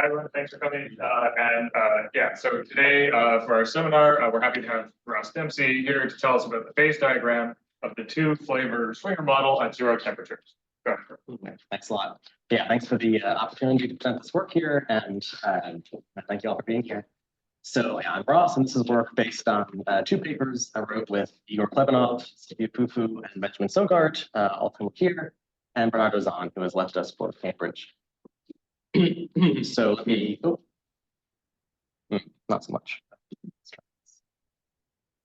Hi everyone, thanks for coming. So today for our seminar, we're happy to have Ross Dempsey here to tell us about the phase diagram of the two-flavor Schwinger model at 0 temperatures. Go ahead. Thanks a lot. Yeah, thanks for the opportunity to present this work here, and thank you all for being here. So yeah, I'm Ross, and this is work based on two papers I wrote with Igor Klebanov, Stevie Pufu, and Benjamin Sogart, all of whom are here, and Bernardo Zahn, who has left us for Cambridge. So let me, not so much.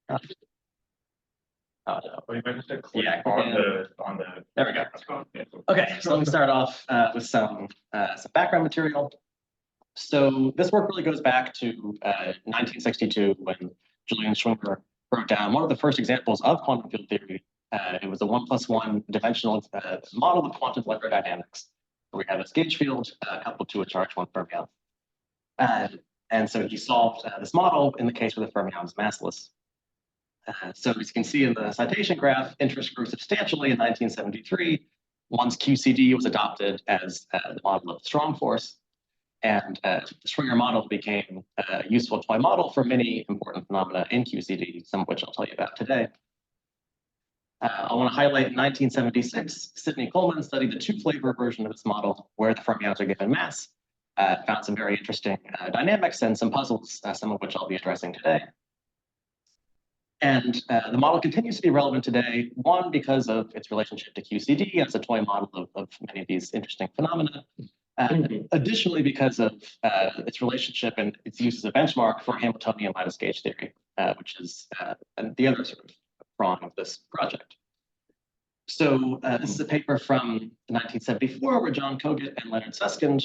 Yeah, there we go. Okay, so let me start off with some background material. So this work really goes back to 1962 when Julian Schwinger wrote down one of the first examples of quantum field theory. It was a 1+1 dimensional model of quantum electrodynamics, where we have this gauge field coupled to a charge 1 fermion. And so he solved this model in the case where the fermion is massless. So as you can see in the citation graph, interest grew substantially in 1973 once QCD was adopted as the model of strong force. And the Schwinger model became a useful toy model for many important phenomena in QCD, some of which I'll tell you about today. I want to highlight in 1976, Sidney Coleman studied the two-flavor version of this model where the fermions are given mass, found some very interesting dynamics and some puzzles, some of which I'll be addressing today. And the model continues to be relevant today, one, because of its relationship to QCD as a toy model of many of these interesting phenomena. Additionally, because of its relationship and its use as a benchmark for Hamiltonian lattice gauge theory, which is the other sort of prong of this project. So this is a paper from 1974 where John Kogut and Leonard Susskind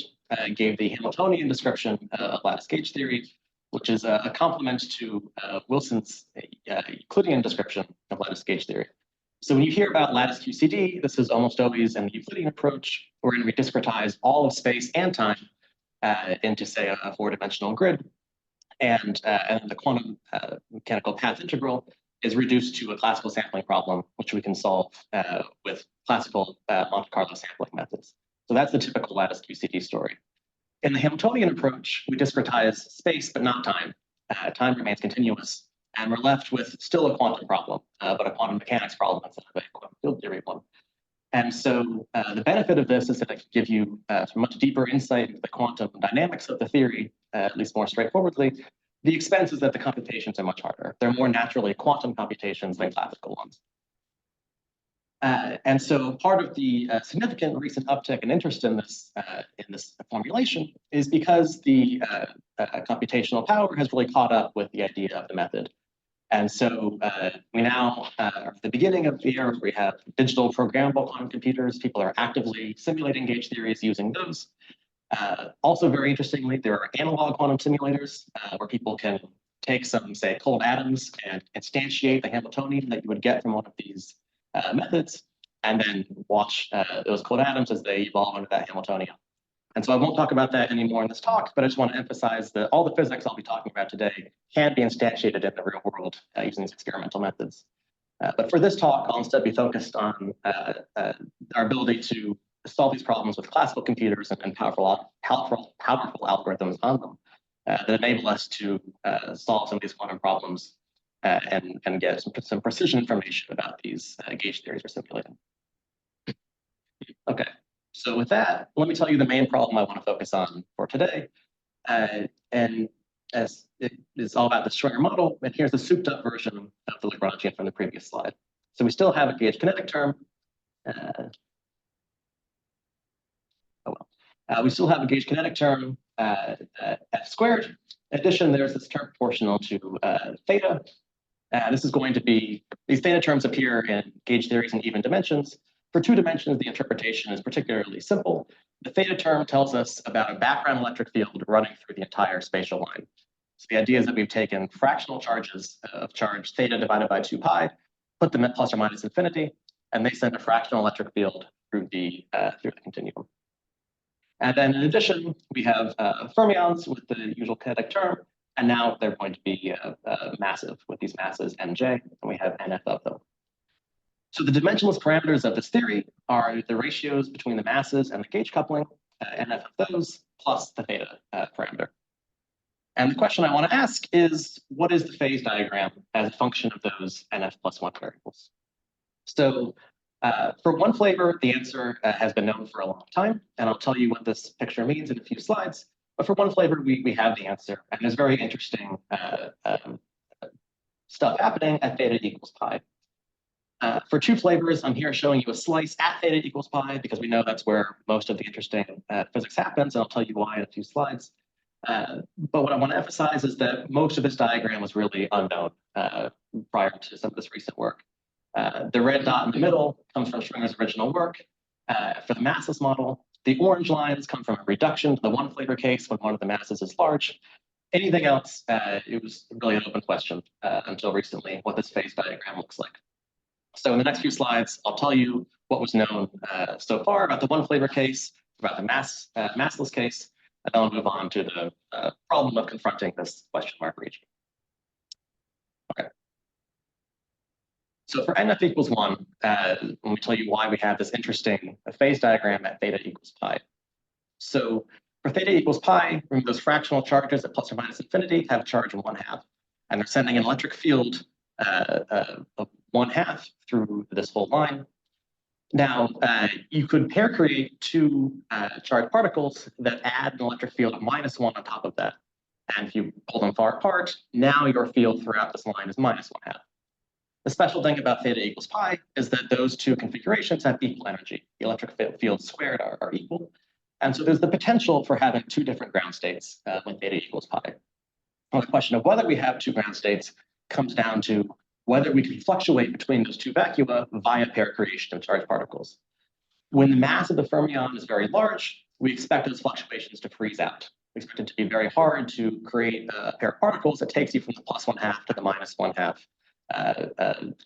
gave the Hamiltonian description of lattice gauge theory, which is a complement to Wilson's Euclidean description of lattice gauge theory. So when you hear about lattice QCD, this is almost always an Euclidean approach, wherein we discretize all of space and time into, say, a four-dimensional grid. And the quantum mechanical path integral is reduced to a classical sampling problem, which we can solve with classical Monte Carlo sampling methods. So that's the typical lattice QCD story. In the Hamiltonian approach, we discretize space, but not time. Time remains continuous. And we're left with still a quantum problem, but a quantum mechanics problem instead of a quantum field theory one. And so the benefit of this is that it can give you much deeper insight into the quantum dynamics of the theory, at least more straightforwardly. The expense is that the computations are much harder. They're more naturally quantum computations than classical ones. And so part of the significant recent uptick in interest in this formulation is because the computational power has really caught up with the idea of the method. And so we now are at the beginning of the era where we have digital programmable quantum computers. People are actively simulating gauge theories using those. Also, very interestingly, there are analog quantum simulators where people can take some, say, cold atoms and instantiate the Hamiltonian that you would get from one of these methods, and then watch those cold atoms as they evolve into that Hamiltonian. And so I won't talk about that anymore in this talk, but I just want to emphasize that all the physics I'll be talking about today can be instantiated in the real world using these experimental methods. But for this talk, I'll instead be focused on our ability to solve these problems with classical computers and powerful algorithms on them that enable us to solve some of these quantum problems and get some precision information about these gauge theories we're simulating. Okay. So with that, let me tell you the main problem I want to focus on for today. And as it is all about the Schwinger model, and here's the souped up version of the Lagrangian from the previous slide. So we still have a gauge kinetic term. We still have a gauge kinetic term f squared. In addition, there's this term proportional to theta. This is going to be, these theta terms appear in gauge theories in even dimensions. For 2 dimensions, the interpretation is particularly simple. The theta term tells us about a background electric field running through the entire spatial line. So the idea is that we've taken fractional charges of charge theta divided by 2 pi, put them at plus or minus infinity, and they send a fractional electric field through the continuum. And then in addition, we have fermions with the usual kinetic term, and now they're going to be massive with these masses nj, and we have nf of them. So the dimensionless parameters of this theory are the ratios between the masses and the gauge coupling, NF of those plus the theta parameter. And the question I want to ask is, what is the phase diagram as a function of those NF plus 1 variables? So for one flavor, the answer has been known for a long time, and I'll tell you what this picture means in a few slides. But for one flavor, we have the answer, and there's very interesting stuff happening at theta equals pi. For two flavors, I'm here showing you a slice at theta equals pi, because we know that's where most of the interesting physics happens, and I'll tell you why in a few slides. But what I want to emphasize is that most of this diagram was really unknown prior to some of this recent work. The red dot in the middle comes from Schwinger's original work for the massless model. The orange lines come from a reduction to the one flavor case when one of the masses is large. Anything else, it was really an open question until recently what this phase diagram looks like. So in the next few slides, I'll tell you what was known so far about the one flavor case, about the massless case, and then I'll move on to the problem of confronting this question mark region. Okay. So for NF equals 1, let me tell you why we have this interesting phase diagram at theta equals pi. So for theta equals pi, remember those fractional charges at plus or minus infinity have a charge in 1/2, and they're sending an electric field of 1/2 through this whole line. Now, you could pair create two charged particles that add an electric field of -1 on top of that. And if you pull them far apart, now your field throughout this line is -1/2. The special thing about theta equals pi is that those two configurations have equal energy. The electric fields squared are equal. And so there's the potential for having two different ground states when theta equals pi. Well, the question of whether we have two ground states comes down to whether we can fluctuate between those two vacua via pair creation of charged particles. When the mass of the fermion is very large, we expect those fluctuations to freeze out. We expect it to be very hard to create a pair of particles that takes you from the +1/2 to the -1/2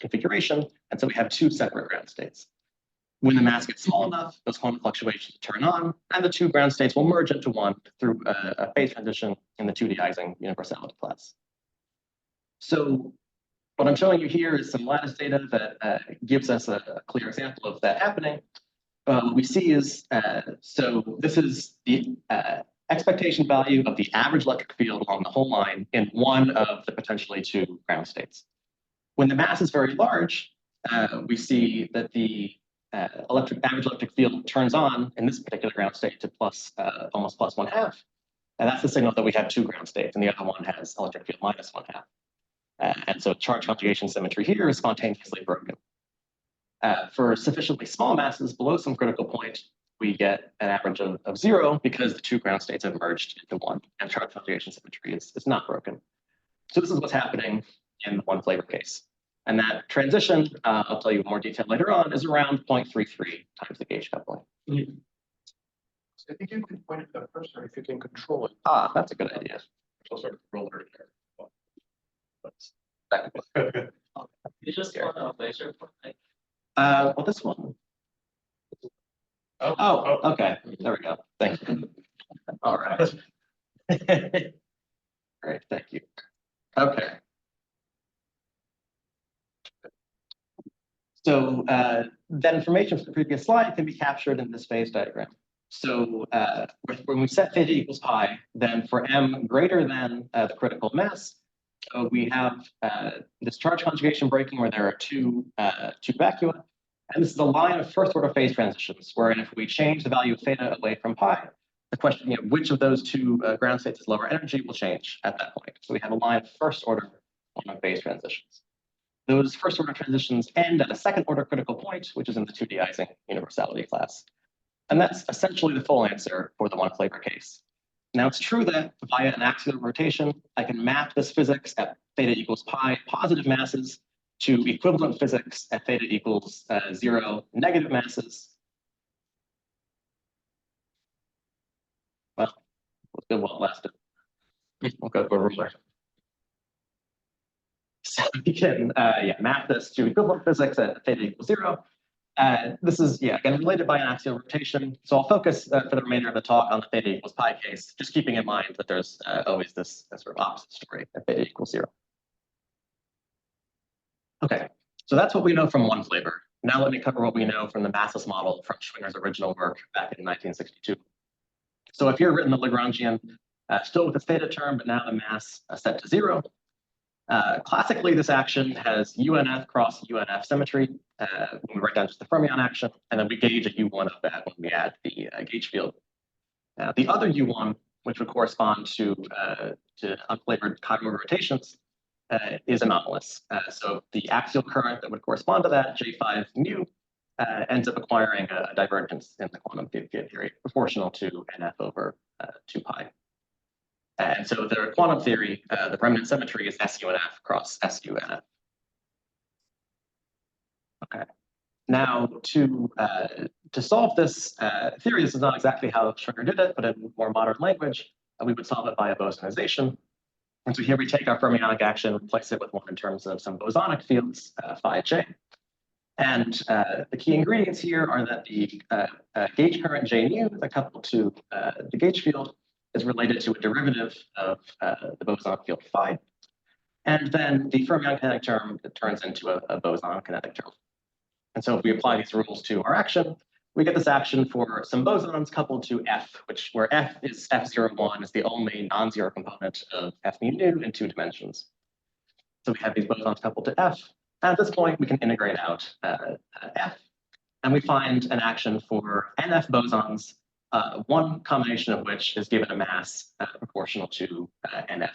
configuration, and so we have two separate ground states. When the mass gets small enough, those quantum fluctuations turn on, and the two ground states will merge into one through a phase transition in the 2D-izing universality class. So what I'm showing you here is some lattice data that gives us a clear example of that happening. What we see is, so this is the expectation value of the average electric field along the whole line in one of the potentially two ground states. When the mass is very large, we see that the average electric field turns on in this particular ground state to almost +1/2. And that's the signal that we have two ground states, and the other one has electric field -1/2. And so charge conjugation symmetry here is spontaneously broken. For sufficiently small masses below some critical point, we get an average of 0 because the two ground states have merged into one, and charge conjugation symmetry is not broken. So this is what's happening in the one flavor case. And that transition, I'll tell you more detail later on, is around 0.33 times the gauge coupling. So I think you can point it to the cursor if you can control it. Ah, that's a good idea. I'll sort of roller in there. You just want a laser point. Well, this one. Oh, okay. There we go. Thank you. All right. Great. Thank you. Okay. So that information from the previous slide can be captured in this phase diagram. So when we set theta equals pi, then for m greater than the critical mass, we have this charge conjugation breaking where there are two vacua. And this is a line of first order phase transitions, wherein if we change the value of theta away from pi, the question, which of those two ground states is lower energy will change at that point. So we have a line of first order phase transitions. Those first order transitions end at a second order critical point, which is in the 2D-izing universality class. And that's essentially the full answer for the one flavor case. Now it's true that via an axial rotation, I can map this physics at theta equals pi positive masses to equivalent physics at theta equals 0 negative masses. Well, let's go while it lasted. We'll go to a ruler. So we can map this to equivalent physics at theta equals 0. This is, again, related by an axial rotation. So I'll focus for the remainder of the talk on the theta equals pi case, just keeping in mind that there's always this sort of opposite story at theta equals 0. Okay, so that's what we know from one flavor. Now let me cover what we know from the massless model from Schwinger's original work back in 1962. So if you're written the Lagrangian, still with its theta term, but now the mass set to 0. Classically, this action has UNF cross UNF symmetry when we write down just the fermion action, and then we gauge a U1 of that when we add the gauge field. The other U1, which would correspond to unflavored cognitive rotations, is anomalous. So the axial current that would correspond to that, J5 mu, ends up acquiring a divergence in the quantum field theory proportional to NF over 2 pi. And so the quantum theory, the remnant symmetry is SUNF cross SUNF. Okay. Now to solve this theory, this is not exactly how Schwinger did it, but in more modern language, we would solve it by a bosonization. And so here we take our fermionic action, replace it with one in terms of some bosonic fields, phi j. And the key ingredients here are that the gauge current J mu, the coupled to the gauge field, is related to a derivative of the boson field phi. And then the fermion kinetic term turns into a boson kinetic term. And so if we apply these rules to our action, we get this action for some bosons coupled to F, where F is F01 is the only non-zero component of F mu nu in 2 dimensions. So we have these bosons coupled to F. And at this point, we can integrate out F. And we find an action for NF bosons, one combination of which is given a mass proportional to NF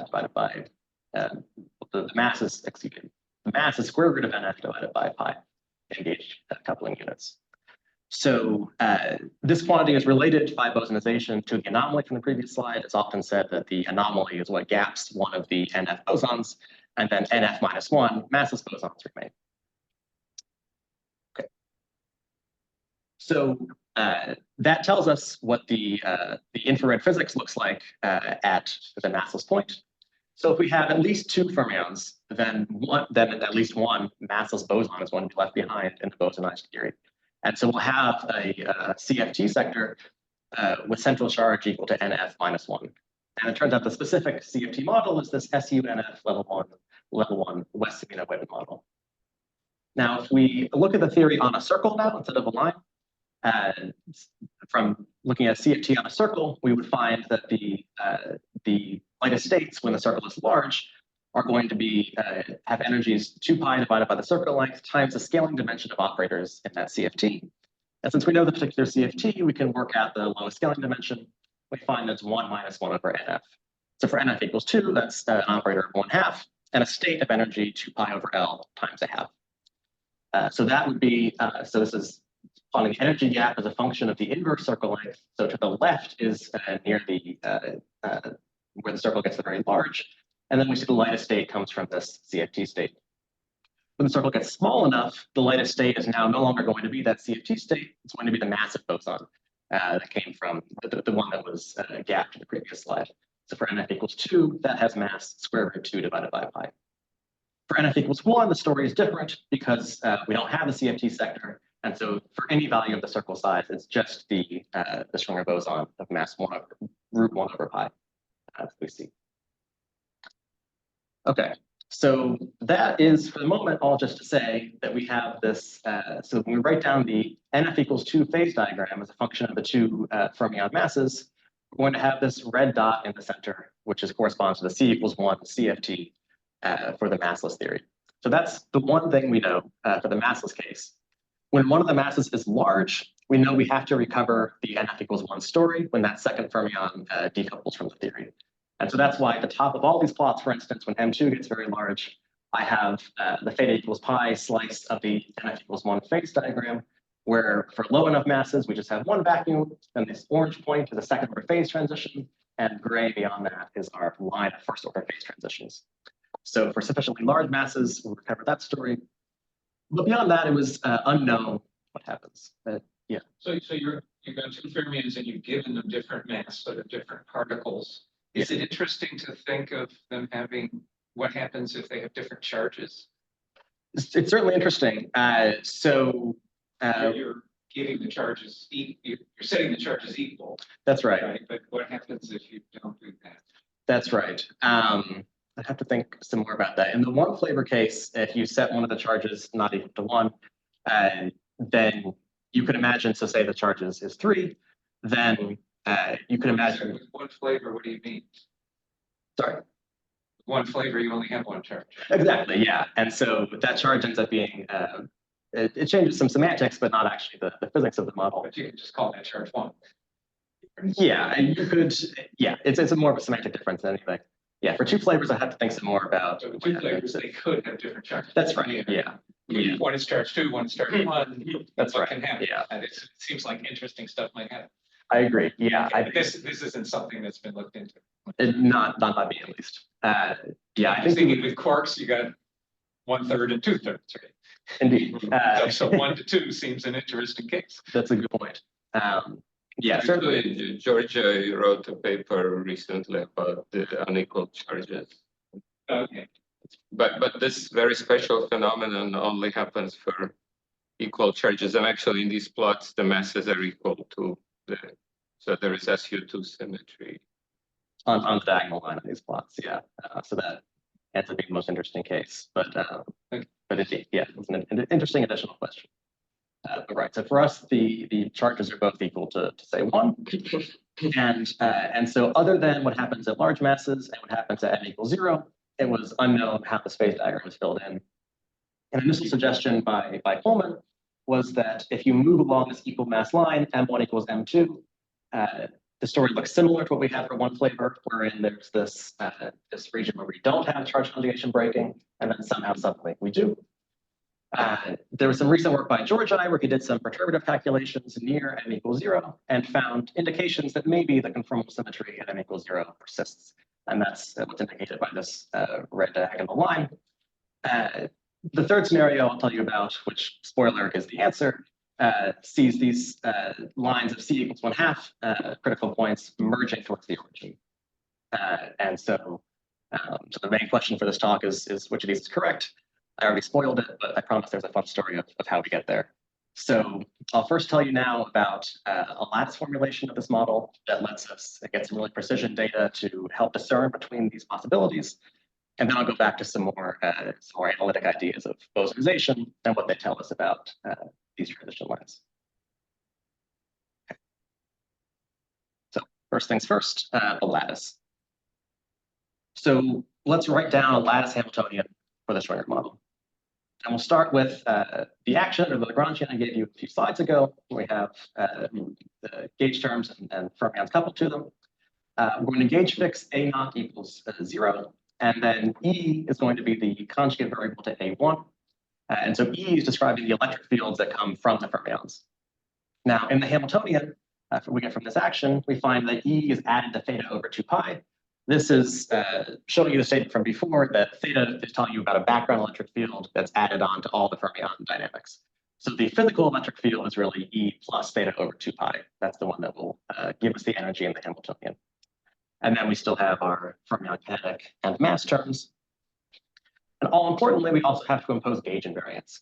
divided by the mass is, the mass is square root of NF divided by pi in gauge coupling units. So this quantity is related by bosonization to the anomaly from the previous slide. It's often said that the anomaly is what gaps one of the NF bosons, and then NF minus 1 massless bosons remain. Okay. So that tells us what the infrared physics looks like at the massless point. So if we have at least 2 fermions, then at least one massless boson is going to be left behind in the bosonized theory. And so we'll have a CFT sector with central charge equal to NF minus 1. And it turns out the specific CFT model is this SUNF level 1 West Sabina-Witten model. Now, if we look at the theory on a circle now instead of a line, from looking at CFT on a circle, we would find that the lightest states, when the circle is large, are going to be have energies 2 pi divided by the circle length times the scaling dimension of operators in that CFT. And since we know the particular CFT, we can work out the lowest scaling dimension. We find that's 1 minus 1 over NF. So for NF equals 2, that's an operator of 1/2, and a state of energy 2 pi over L times 1/2. So that would be, so this is plotting the energy gap as a function of the inverse circle length. So to the left is near the where the circle gets very large. And then we see the lightest state comes from this CFT state. When the circle gets small enough, the lightest state is now no longer going to be that CFT state. It's going to be the massive boson that came from the one that was gapped in the previous slide. So for NF equals 2, that has mass square root 2 divided by pi. For NF equals 1, the story is different because we don't have the CFT sector. And so for any value of the circle size, it's just the Schwinger boson of mass root 1 over pi, as we see. Okay, so that is for the moment all just to say that we have this. So when we write down the NF equals 2 phase diagram as a function of the 2 fermion masses, we're going to have this red dot in the center, which corresponds to the C equals 1 CFT for the massless theory. So that's the one thing we know for the massless case. When one of the masses is large, we know we have to recover the NF equals 1 story when that second fermion decouples from the theory. And so that's why at the top of all these plots, for instance, when M2 gets very large, I have the theta equals pi slice of the NF equals 1 phase diagram, where for low enough masses, we just have one vacuum, and this orange point is a second order phase transition, and gray beyond that is our line of first order phase transitions. So for sufficiently large masses, we'll recover that story. But beyond that, it was unknown what happens. Yeah. So you've got 2 fermions and you've given them different mass, but of different particles. Is it interesting to think of them having what happens if they have different charges? It's certainly interesting. You're giving the charges, you're setting the charges equal. That's right. But what happens if you don't do that? That's right. I'd have to think some more about that. In the one flavor case, if you set one of the charges not equal to 1, then you could imagine, so say the charge is 3, then you can imagine, With one flavor, what do you mean? sorry. One flavor, you only have one charge. Exactly, yeah. And so that charge ends up being, it changes some semantics, but not actually the physics of the model. But you can just call that charge one. Yeah, and you could, yeah, it's a more of a semantic difference than anything. Yeah, for two flavors, I have to think some more about. So the two flavors, they could have different charges. That's right, yeah. Yeah. One is charge 2, one is charge 1. That's What right, can happen? yeah. And it seems like interesting stuff might happen. I agree, yeah. But this isn't something that's been looked into. Not by me at least. Yeah, I I was think thinking with quarks, you got 1/3 and 2/3, right? indeed. So 1 to 2 seems an interesting case. That's a good point. Yeah, certainly. Actually, Georgia wrote a paper recently about the unequal charges. Okay. But this very special phenomenon only happens for equal charges. And actually in these plots, the masses are equal to so there is SU2 symmetry. On the diagonal line of these plots, yeah. So that ends up being the most interesting case. But indeed, yeah, it's an interesting additional question. But right, so for us, the charges are both equal to say 1. And so other than what happens at large masses and what happens at n equals 0, it was unknown how the space diagram was filled in. An initial suggestion by Pullman was that if you move along this equal mass line, M1 equals M2, the story looks similar to what we have for one flavor, wherein there's this region where we don't have charge conjugation breaking, and then somehow suddenly we do. There was some recent work by George and I where he did some perturbative calculations near n equals 0 and found indications that maybe the conformal symmetry at n equals 0 persists. And that's what's indicated by this red diagonal line. The third scenario I'll tell you about, which spoiler is the answer, sees these lines of c equals 1/2 critical points merging towards the origin. And so the main question for this talk is which of these is correct? I already spoiled it, but I promise there's a fun story of how we get there. So I'll first tell you now about a lattice formulation of this model that lets us get some really precision data to help discern between these possibilities. And then I'll go back to some more analytic ideas of bosonization and what they tell us about these transition lines. Okay. So first things first, the lattice. So let's write down a lattice Hamiltonian for the Schwinger model. And we'll start with the action or the Lagrangian I gave you a few slides ago. We have the gauge terms and fermions coupled to them. We're going to gauge fix A0 equals 0. And then E is going to be the conjugate variable to A1. And so E is describing the electric fields that come from the fermions. Now, in the Hamiltonian, we get from this action, we find that E is added to theta over 2 pi. This is showing you the statement from before that theta is telling you about a background electric field that's added on to all the fermion dynamics. So the physical electric field is really E plus theta over 2 pi. That's the one that will give us the energy in the Hamiltonian. And then we still have our fermion kinetic and mass terms. And all importantly, we also have to impose gauge invariance.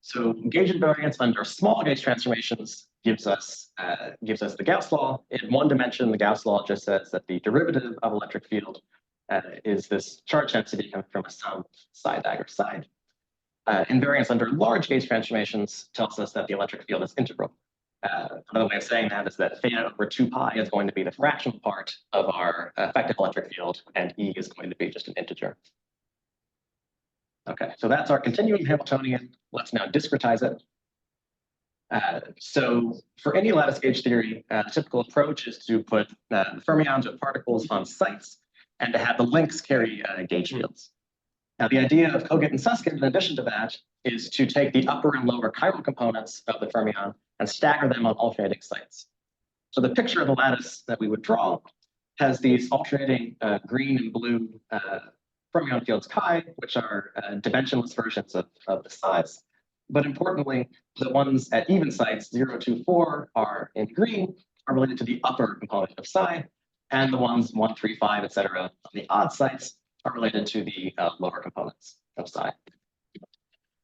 So gauge invariance under small gauge transformations gives us the Gauss law. In one dimension, the Gauss law just says that the derivative of electric field is this charge density coming from a sum psi dagger side. Invariance under large gauge transformations tells us that the electric field is integral. Another way of saying that is that theta over 2 pi is going to be the fractional part of our effective electric field, and E is going to be just an integer. Okay, so that's our continuum Hamiltonian. Let's now discretize it. So for any lattice gauge theory, the typical approach is to put fermions or particles on sites and to have the links carry gauge fields. Now, the idea of Kogut and Susskind, in addition to that, is to take the upper and lower chiral components of the fermion and stagger them on alternating sites. So the picture of the lattice that we would draw has these alternating green and blue fermion fields chi, which are dimensionless versions of the size. But importantly, the ones at even sites, 0, 2, 4, are in green, are related to the upper component of psi, and the ones 1, 3, 5, et cetera, on the odd sites are related to the lower components of psi.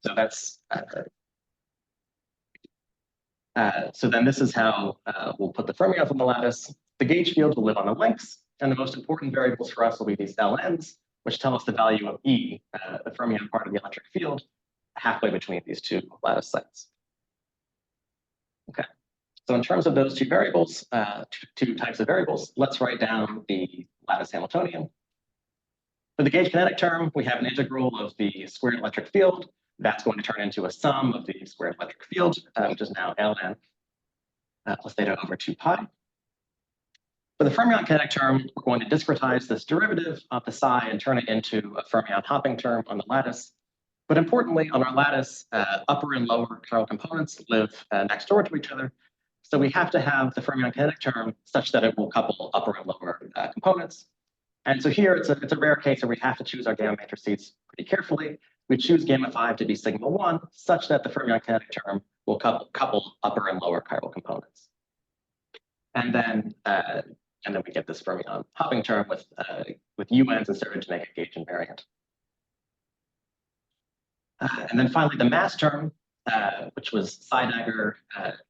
So that's so then this is how we'll put the fermions on the lattice. The gauge fields will live on the links, and the most important variables for us will be these LNs, which tell us the value of E, the fermion part of the electric field, halfway between these two lattice sites. Okay, So in terms of those two variables, two types of variables, let's write down the lattice Hamiltonian. For the gauge kinetic term, we have an integral of the squared electric field. That's going to turn into a sum of the squared electric field, which is now ln plus theta over 2 pi. For the fermion kinetic term, we're going to discretize this derivative of the psi and turn it into a fermion hopping term on the lattice. But importantly, on our lattice, upper and lower chiral components live next door to each other. So we have to have the fermion kinetic term such that it will couple upper and lower components. And so here it's a rare case where we have to choose our gamma matrices pretty carefully. We choose gamma 5 to be sigma 1 such that the fermion kinetic term will couple upper and lower chiral components. And then we get this fermion hopping term with UNs inserted to make a gauge invariant. And then finally, the mass term, which was psi dagger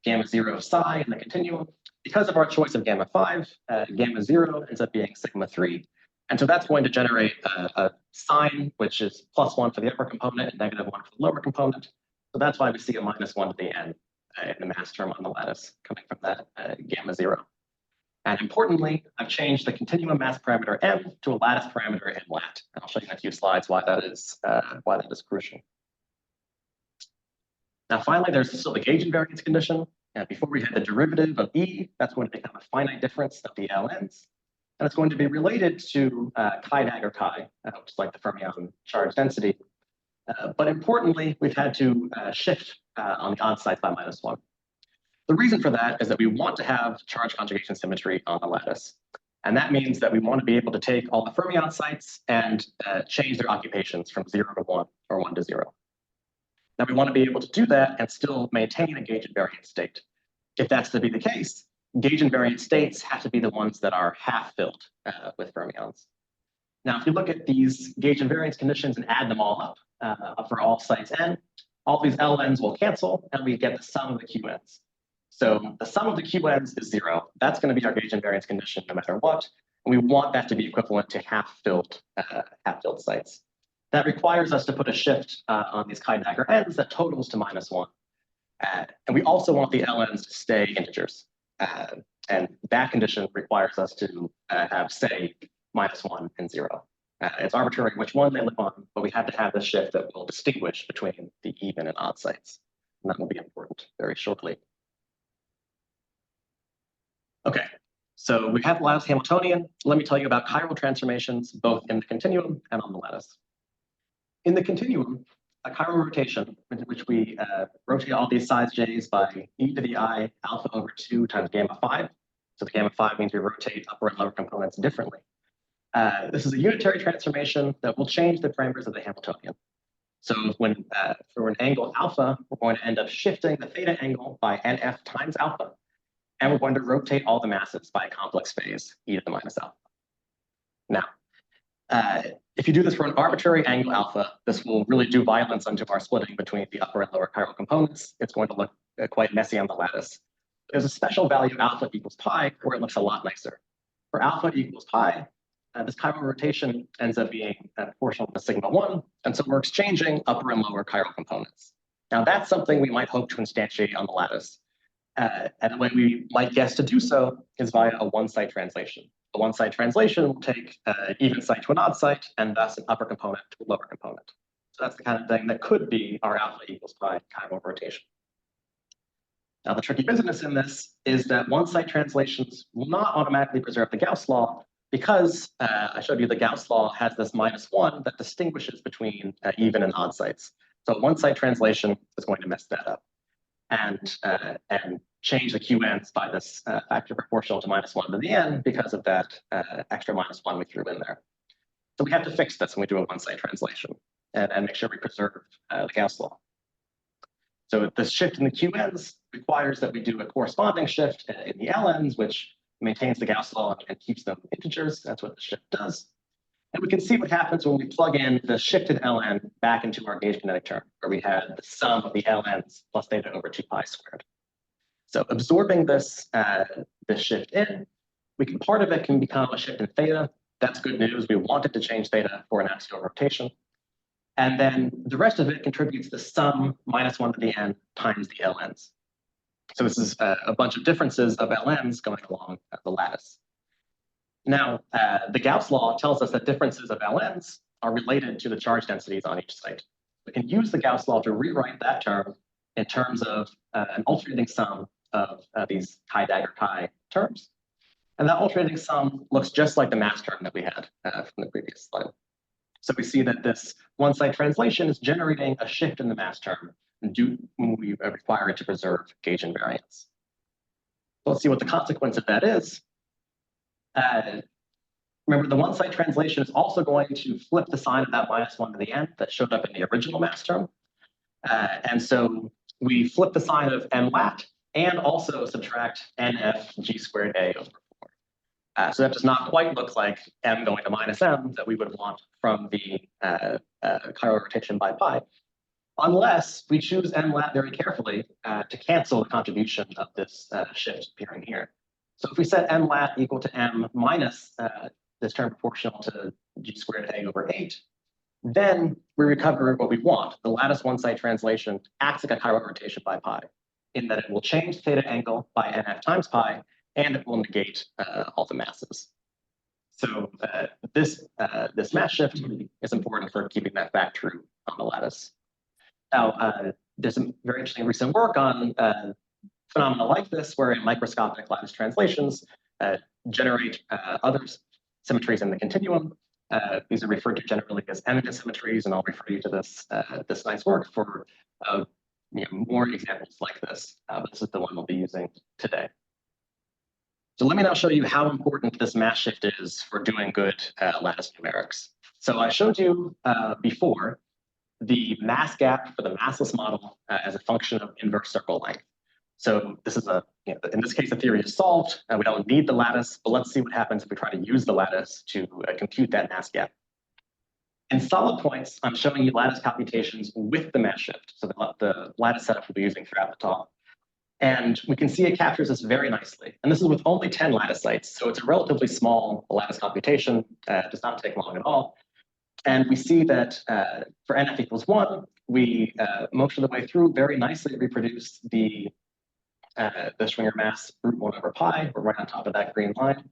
gamma 0 psi in the continuum. Because of our choice of gamma 5, gamma 0 ends up being sigma 3. And so that's going to generate a sign, which is +1 for the upper component and -1 for the lower component. So that's why we see a -1 at the end in the mass term on the lattice coming from that gamma 0. And importantly, I've changed the continuum mass parameter m to a lattice parameter in lat. And I'll show you in a few slides why that is crucial. Now, finally, there's still the gauge invariance condition. Before we had the derivative of E, that's going to become a finite difference of the ln's. And it's going to be related to chi dagger chi, which is like the fermion charge density. But importantly, we've had to shift on the odd sides by -1. The reason for that is that we want to have charge conjugation symmetry on the lattice. And that means that we want to be able to take all the fermion sites and change their occupations from 0 to 1 or 1 to 0. Now we want to be able to do that and still maintain a gauge invariant state. If that's to be the case, gauge invariant states have to be the ones that are half filled with fermions. Now, if you look at these gauge invariance conditions and add them all up for all sites n, all these ln's will cancel and we get the sum of the qn's. So the sum of the qn's is 0. That's going to be our gauge invariance condition no matter what. And we want that to be equivalent to half filled sites. That requires us to put a shift on these chi dagger n's that totals to -1. And we also want the ln's to stay integers. And that condition requires us to have, say, -1 and 0. It's arbitrary which one they live on, but we have to have this shift that will distinguish between the even and odd sites. And that will be important very shortly. Okay, so we have the lattice Hamiltonian. Let me tell you about chiral transformations, both in the continuum and on the lattice. In the continuum, a chiral rotation, in which we rotate all these size j's by e to the I alpha over 2 times gamma 5. So the gamma 5 means we rotate upper and lower components differently. This is a unitary transformation that will change the parameters of the Hamiltonian. So when for an angle alpha, we're going to end up shifting the theta angle by nf times alpha. And we're going to rotate all the masses by a complex phase, e to the minus alpha. Now, if you do this for an arbitrary angle alpha, this will really do violence unto our splitting between the upper and lower chiral components. It's going to look quite messy on the lattice. There's a special value alpha equals pi where it looks a lot nicer. For alpha equals pi, this chiral rotation ends up being proportional to sigma 1, and so we're exchanging upper and lower chiral components. Now that's something we might hope to instantiate on the lattice. And the way we might guess to do so is via a one-site translation. A one-site translation will take even site to an odd site, and thus an upper component to a lower component. So that's the kind of thing that could be our alpha equals pi chiral rotation. Now the tricky business in this is that one-site translations will not automatically preserve the Gauss law because I showed you the Gauss law has this -1 that distinguishes between even and odd sites. So one-site translation is going to mess that up and change the QNs by this factor proportional to -1 to the n because of that extra -1 we threw in there. So we have to fix this when we do a one-site translation and make sure we preserve the Gauss law. So this shift in the QNs requires that we do a corresponding shift in the LNs, which maintains the Gauss law and keeps them integers. That's what the shift does. And we can see what happens when we plug in the shifted ln back into our gauge kinetic term, where we had the sum of the ln's plus theta over 2 pi squared. So absorbing this shift in, part of it can become a shift in theta. That's good news. We wanted to change theta for an axial rotation. And then the rest of it contributes the sum -1 to the n times the ln's. So this is a bunch of differences of LNs going along the lattice. Now, the Gauss law tells us that differences of LNs are related to the charge densities on each site. We can use the Gauss law to rewrite that term in terms of an alternating sum of these chi-dagger chi terms. And that alternating sum looks just like the mass term that we had from the previous slide. So we see that this one-site translation is generating a shift in the mass term when we require it to preserve gauge invariance. Let's see what the consequence of that is. Remember, the one-site translation is also going to flip the sign of that -1 to the end that showed up in the original mass term. And so we flip the sign of m lat and also subtract nf g squared a over 4. So that does not quite look like m going to -m that we would want from the chiral rotation by pi, unless we choose m lat very carefully to cancel the contribution of this shift appearing here. So if we set m lat equal to m minus this term proportional to g squared a over 8, then we recover what we want. The lattice one-site translation acts like a chiral rotation by pi, in that it will change theta angle by nf times pi, and it will negate all the masses. So this mass shift is important for keeping that fact true on the lattice. Now, there's some very interesting recent work on phenomena like this, where microscopic lattice translations generate other symmetries in the continuum. These are referred to generally as eminent symmetries, and I'll refer you to this this nice work for more examples like this. But this is the one we'll be using today. So let me now show you how important this mass shift is for doing good lattice numerics. So I showed you before the mass gap for the massless model as a function of inverse circle length. So this is in this case, the theory is solved. We don't need the lattice, but let's see what happens if we try to use the lattice to compute that mass gap. In solid points, I'm showing you lattice computations with the mass shift. So the lattice setup we'll be using throughout the talk. And we can see it captures this very nicely. And this is with only 10 lattice sites. So it's a relatively small lattice computation. It does not take long at all. And we see that for nf equals 1, we most of the way through very nicely reproduce the Schwinger mass √1 over pi. We're right on top of that green line.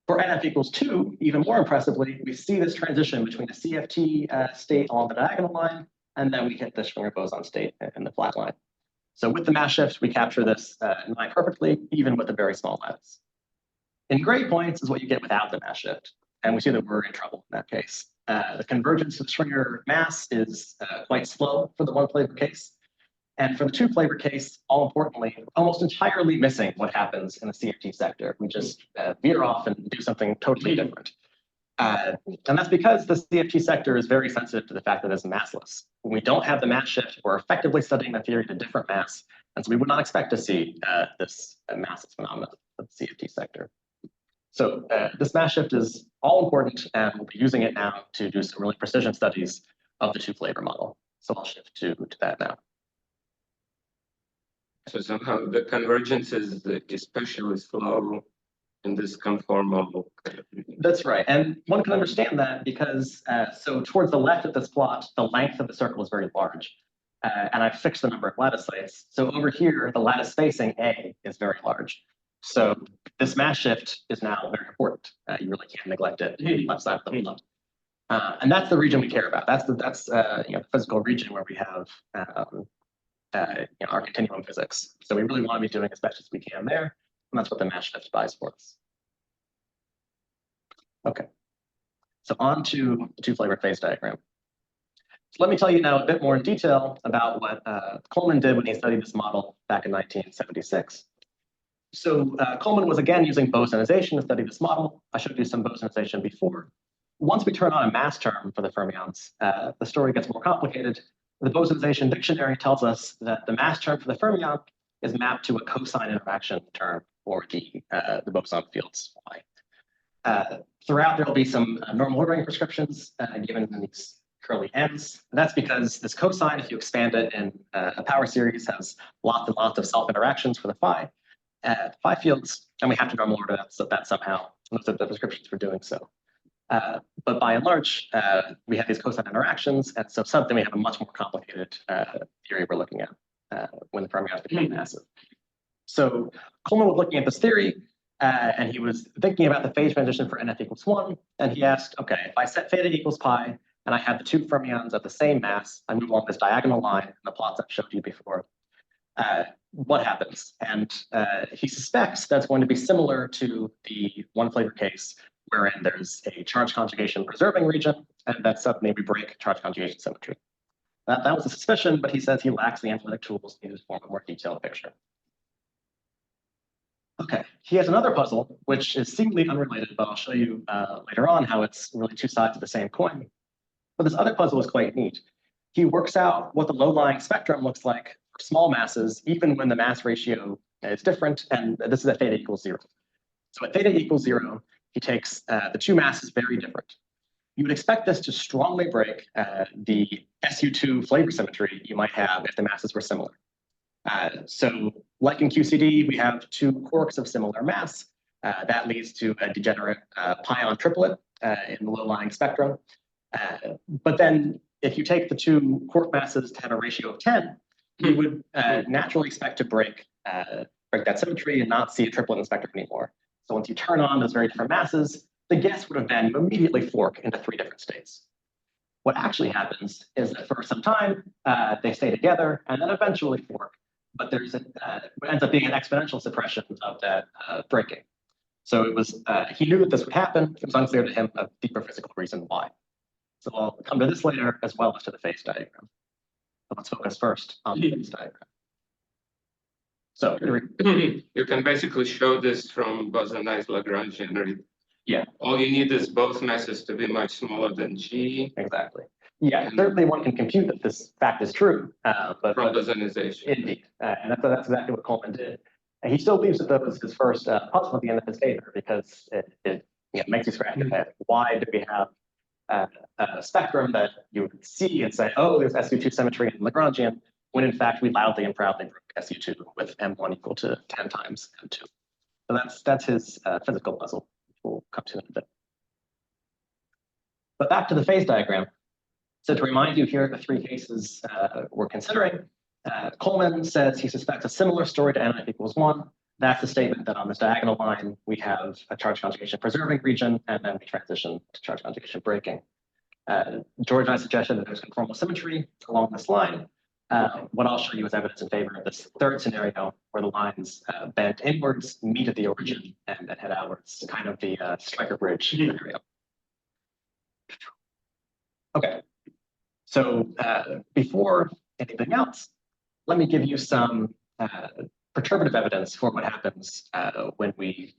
For nf equals 2, even more impressively, we see this transition between the CFT state along the diagonal line, and then we hit the Schwinger boson state in the flat line. So with the mass shift, we capture this line perfectly, even with a very small lattice. In gray points is what you get without the mass shift, and we see that we're in trouble in that case. The convergence of Schwinger mass is quite slow for the one flavor case. And for the two flavor case, all importantly, almost entirely missing what happens in the CFT sector. We just veer off and do something totally different. And that's because the CFT sector is very sensitive to the fact that it's massless. When we don't have the mass shift, we're effectively studying the theory to different mass. And so we would not expect to see this massless phenomenon of the CFT sector. So this mass shift is all important, and we'll be using it now to do some really precision studies of the two flavor model. So I'll shift to that now. So somehow the convergence is especially slow in this conformal. That's right. And one can understand that because, so towards the left of this plot, the length of the circle is very large. And I've fixed the number of lattice sites. So over here, the lattice spacing A is very large. So this mass shift is now very important. You really can't neglect it on the left side of the plot. And that's the region we care about. That's the physical region where we have our continuum physics. So we really want to be doing as best as we can there. And that's what the mass shift buys for us. Okay. So on to the two flavor phase diagram. So let me tell you now a bit more in detail about what Coleman did when he studied this model back in 1976. So Coleman was again using bosonization to study this model. I showed you some bosonization before. Once we turn on a mass term for the fermions, the story gets more complicated. The bosonization dictionary tells us that the mass term for the fermion is mapped to a cosine interaction term for the boson fields Y. Throughout, there will be some normal ordering prescriptions given in these curly ends. And that's because this cosine, if you expand it in a power series, has lots and lots of self-interactions for the phi fields, and we have to normal order that somehow. Those are the prescriptions for doing so. But by and large, we have these cosine interactions, and so suddenly we have a much more complicated theory we're looking at when the fermions become massive. So Coleman was looking at this theory, and he was thinking about the phase transition for NF equals 1, and he asked, okay, if I set theta equals pi, and I have the two fermions of the same mass, I move along this diagonal line in the plots I've showed you before, what happens? And he suspects that's going to be similar to the one flavor case, wherein there's a charge conjugation preserving region, and then suddenly we break charge conjugation symmetry. That was a suspicion, but he says he lacks the analytic tools needed to form a more detailed picture. Okay, he has another puzzle, which is seemingly unrelated, but I'll show you later on how it's really two sides of the same coin. But this other puzzle is quite neat. He works out what the low-lying spectrum looks like for small masses, even when the mass ratio is different, and this is at theta equals 0. So at theta equals 0, he takes the two masses very different. You would expect this to strongly break the SU2 flavor symmetry you might have if the masses were similar. So like in QCD, we have two quarks of similar mass. That leads to a degenerate pion triplet in the low-lying spectrum. But then if you take the two quark masses to have a ratio of 10, you would naturally expect to break that symmetry and not see a triplet in the spectrum anymore. So once you turn on those very different masses, the guess would have been you immediately fork into three different states. What actually happens is that for some time, they stay together and then eventually fork, but there's it ends up being an exponential suppression of that breaking. So it was he knew that this would happen. It was unclear to him a deeper physical reason why. So I'll come to this later as well as to the phase diagram. So let's focus first on the phase diagram. So You can basically show this from Bose-Einstein Lagrangian, right? Yeah. All you need is both masses to be much smaller than G Exactly. Yeah, certainly one can compute that this fact is true, but from Bose-Einization. indeed, and that's exactly what Coleman did. And he still leaves it, that was his first puzzle at the end of his paper, because it makes you scratch your head. Why do we have a spectrum that you would see and say, oh, there's SU2 symmetry in Lagrangian, when in fact we loudly and proudly broke SU2 with M1 equal to 10 times M2. So that's his physical puzzle. We'll come to in a bit. But back to the phase diagram. So to remind you, here are the three cases we're considering. Coleman says he suspects a similar story to NF equals 1. That's the statement that on this diagonal line, we have a charge conjugation preserving region, and then we transition to charge conjugation breaking. George and I suggested that there's conformal symmetry along this line. What I'll show you is evidence in favor of this third scenario, where the lines bend inwards, meet at the origin, and then head outwards, kind of the striker bridge scenario. Okay, so before anything else, let me give you some perturbative evidence for what happens when we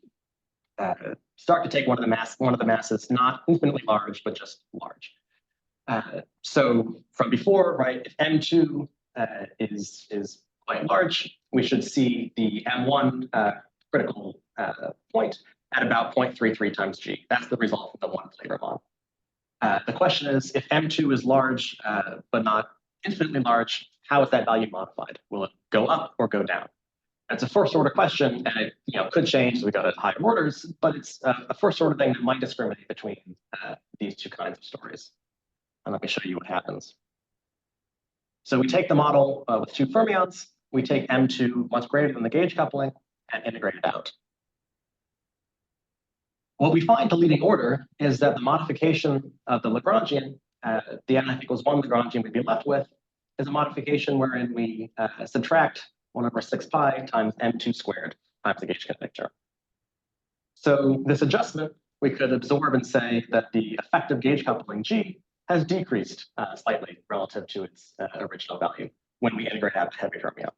start to take one of the masses, not infinitely large, but just large. So from before, right, if M2 is quite large, we should see the M1 critical point at about 0.33 times G. That's the result of the one flavor model. The question is, if M2 is large, but not infinitely large, how is that value modified? Will it go up or go down? It's a first order question, and it could change as we go to higher orders, but it's a first order thing that might discriminate between these two kinds of stories. And let me show you what happens. So we take the model with two fermions, we take M2 much greater than the gauge coupling and integrate it out. What we find to leading order is that the modification of the Lagrangian, the NF equals 1 Lagrangian we'd be left with, is a modification wherein we subtract 1 over 6 pi times M2 squared times the gauge kinetic term. So this adjustment, we could absorb and say that the effective gauge coupling G has decreased slightly relative to its original value when we integrate out the heavy fermion.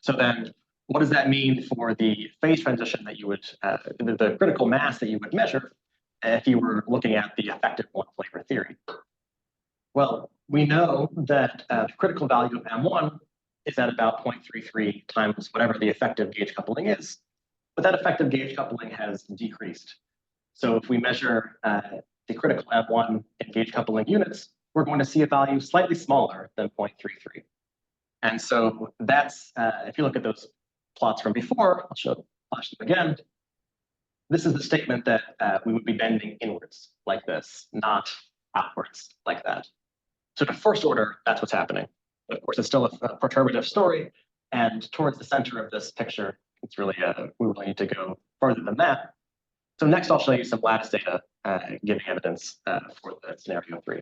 So then what does that mean for the phase transition that you would, the critical mass that you would measure if you were looking at the effective one flavor theory? Well, we know that the critical value of M1 is at about 0.33 times whatever the effective gauge coupling is, but that effective gauge coupling has decreased. So if we measure the critical M1 in gauge coupling units, we're going to see a value slightly smaller than 0.33. And so that's, if you look at those plots from before, I'll flash them again. This is the statement that we would be bending inwards like this, not outwards like that. So to first order, that's what's happening. Of course, it's still a perturbative story, And towards the center of this picture, it's really, we really need to go further than that. So next, I'll show you some lattice data giving evidence for the scenario 3.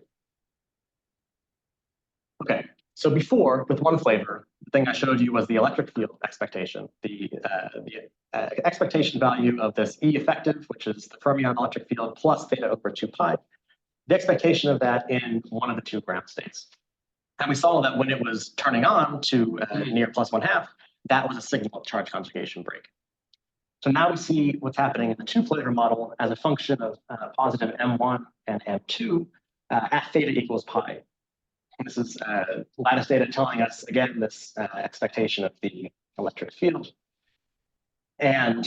Okay, so before, with one flavor, the thing I showed you was the electric field expectation, the expectation value of this E effective, which is the fermion electric field plus theta over 2 pi, the expectation of that in one of the two ground states. And we saw that when it was turning on to near +1/2, that was a signal of charge conjugation break. So now we see what's happening in the two-flavor model as a function of positive M1 and M2 at theta equals pi. And this is lattice data telling us, again, this expectation of the electric field. And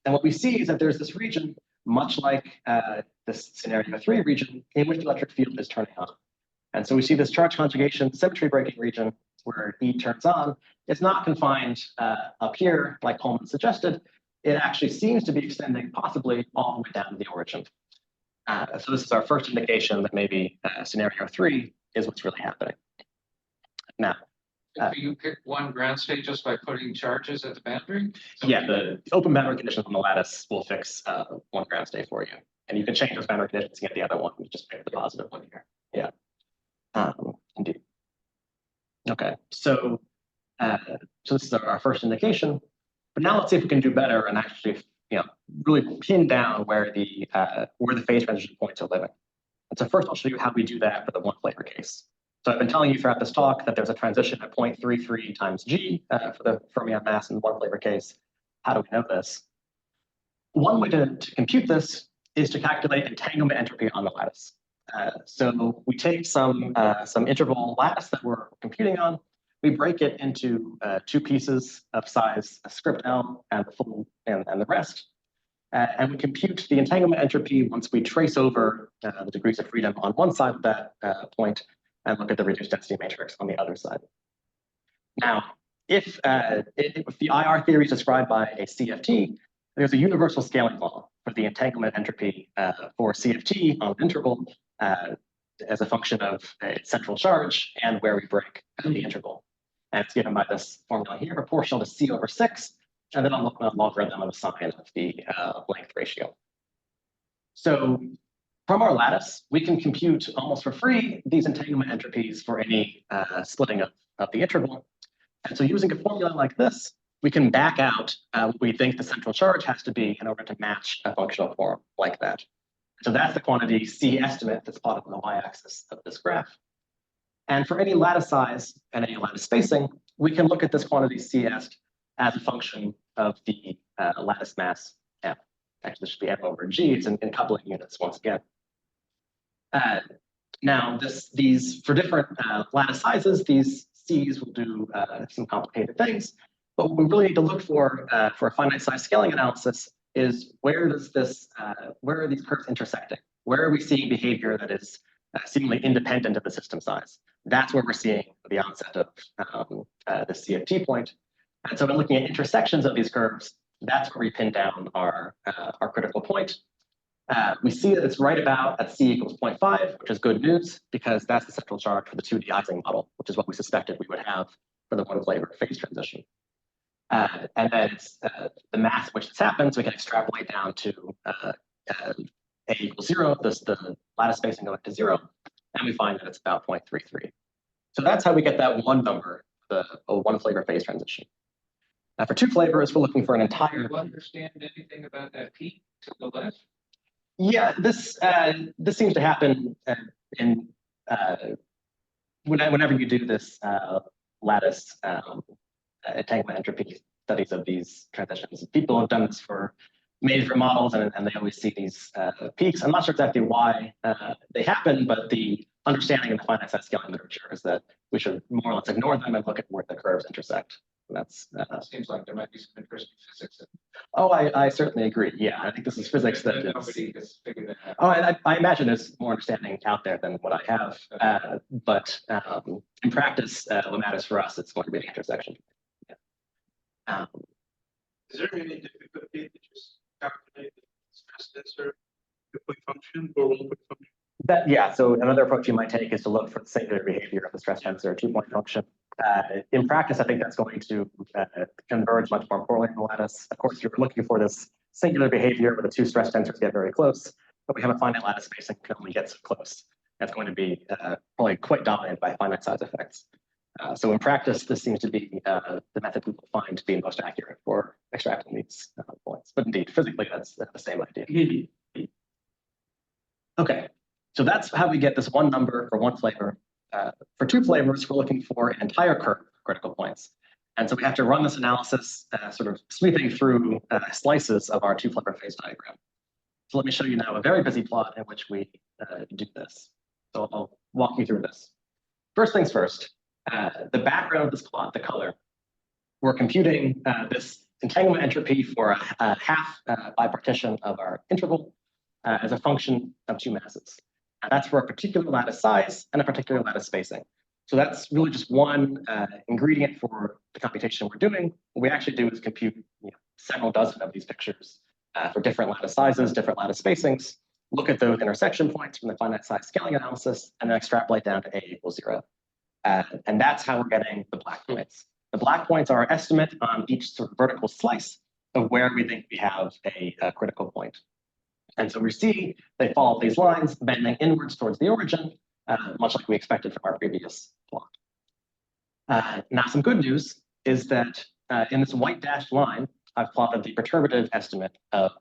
what we see is that there's this region, much like this scenario 3 region, in which the electric field is turning on. And so we see this charge conjugation symmetry breaking region where E turns on. It's not confined up here, like Coleman suggested. It actually seems to be extending possibly all the way down to the origin. So this is our first indication that maybe scenario 3 is what's really happening. Now, If you pick one ground state just by putting charges at the boundary? yeah, the open boundary conditions on the lattice will fix one ground state for you. And you can change those boundary conditions to get the other one. You just pick the positive one here. Yeah, indeed. Okay, so this is our first indication. But now let's see if we can do better and actually, really pin down where the phase transition points are living. And so first, I'll show you how we do that for the one flavor case. So I've been telling you throughout this talk that there's a transition at 0.33 times g for the fermion mass in the one flavor case. How do we know this? One way to compute this is to calculate entanglement entropy on the lattice. So we take some interval lattice that we're computing on. We break it into two pieces of size script L and the full and the rest. And we compute the entanglement entropy once we trace over the degrees of freedom on one side of that point and look at the reduced density matrix on the other side. Now, if the IR theory is described by a CFT, there's a universal scaling law for the entanglement entropy for CFT on an interval as a function of its central charge and where we break the interval. And it's given by this formula here, proportional to C over 6, and then I'll look at a logarithm of the sine of the length ratio. So from our lattice, we can compute almost for free these entanglement entropies for any splitting of the interval. And so using a formula like this, we can back out what we think the central charge has to be in order to match a functional form like that. So that's the quantity C estimate that's plotted on the y-axis of this graph. And for any lattice size and any lattice spacing, we can look at this quantity C est as a function of the lattice mass M. Actually, this should be M over G. It's in coupling units once again. Now, these for different lattice sizes, these C's will do some complicated things. But what we really need to look for a finite size scaling analysis is where are these curves intersecting? Where are we seeing behavior that is seemingly independent of the system size? That's where we're seeing the onset of the CFT point. And so when looking at intersections of these curves, that's where we pin down our critical point. We see that it's right about at C equals 0.5, which is good news because that's the central charge for the 2D Ising model, which is what we suspected we would have for the one flavor phase transition. And then it's the mass at which this happens, we can extrapolate down to A equals 0, the lattice spacing going to 0, and we find that it's about 0.33. So that's how we get that one number, the one flavor phase transition. Now for two flavors, we're looking for an entire. Do you understand anything about that peak to the left? Yeah, this seems to happen in whenever you do this lattice entanglement entropy studies of these transitions. People have done this for many different models, and they always see these peaks. I'm not sure exactly why they happen, but the understanding in the finite size scaling literature is that we should more or less ignore them and look at where the curves intersect. And that's Seems like there might be some interesting physics. oh, I certainly agree. Yeah, I think this is physics that is. Nobody has figured it out. Oh, I imagine there's more understanding out there than what I have. But in practice, what matters for us, it's going to be the intersection. Yeah. Is there any difficulty to just calculate the stress tensor quick function or one quick function? Yeah, so another approach you might take is to look for the singular behavior of the stress tensor two-point function. In practice, I think that's going to converge much more poorly in the lattice. Of course, you're looking for this singular behavior where the two stress tensors get very close, but we have a finite lattice spacing can only get so close. That's going to be probably quite dominated by finite size effects. So in practice, this seems to be the method people find to be most accurate for extracting these points. But indeed, physically, that's the same idea. Okay, so that's how we get this one number for one flavor. For two flavors, we're looking for an entire curve of critical points. And so we have to run this analysis sort of sweeping through slices of our two flavor phase diagram. So let me show you now a very busy plot in which we do this. So I'll walk you through this. First things first, the background of this plot, the color, we're computing this entanglement entropy for a half bipartition of our interval as a function of two masses. And that's for a particular lattice size and a particular lattice spacing. So that's really just one ingredient for the computation we're doing. What we actually do is compute several dozen of these pictures for different lattice sizes, different lattice spacings, look at those intersection points from the finite size scaling analysis, and then extrapolate down to a equals 0. And that's how we're getting the black points. The black points are our estimate on each sort of vertical slice of where we think we have a critical point. And so we see they follow these lines bending inwards towards the origin, much like we expected from our previous plot. Now, some good news is that in this white dashed line, I've plotted the perturbative estimate of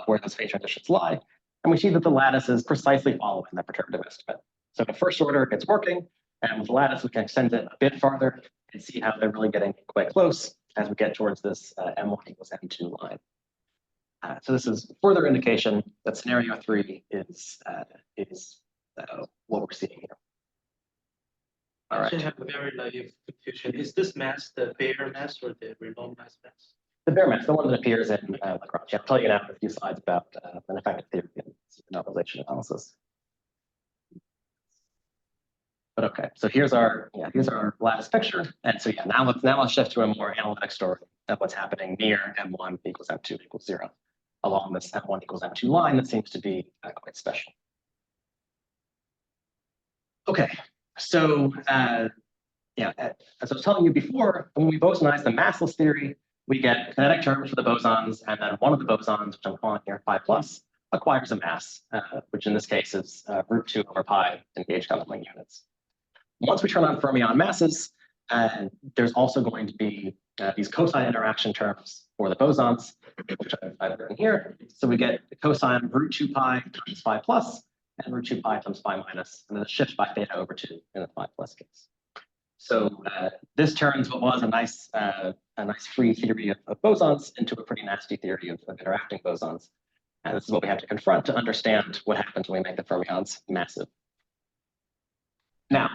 where those phase transitions lie. And we see that the lattice is precisely following that perturbative estimate. So the first order, it's working. And with the lattice, we can extend it a bit farther and see how they're really getting quite close as we get towards this M1 equals M2 line. So this is further indication that scenario 3 is what we're seeing here. All right. I have a very naive confusion. Is this mass the Bayer mass or the renormalized mass? The bare mass, the one that appears in Lagrange. I'll tell you now in a few slides about an effective theory in normalization analysis. But okay, so here's our lattice picture, and so now let's shift to a more analytic story of what's happening near M1 equals M2 equals 0 along this M1 equals M2 line that seems to be quite special. Okay, so as I was telling you before, when we bosonize the massless theory, we get kinetic terms for the bosons, and then one of the bosons, which I'm calling here pi plus, acquires a mass, which in this case is √2 over pi in gauge coupling units. Once we turn on fermion masses, there's also going to be these cosine interaction terms for the bosons, which I've written here. So we get the cosine of √2 pi times phi plus and √2 pi times phi minus, and then a shift by theta over 2 in the phi plus case. So this turns what was a nice free theory of bosons into a pretty nasty theory of interacting bosons. And this is what we have to confront to understand what happens when we make the fermions massive. Now,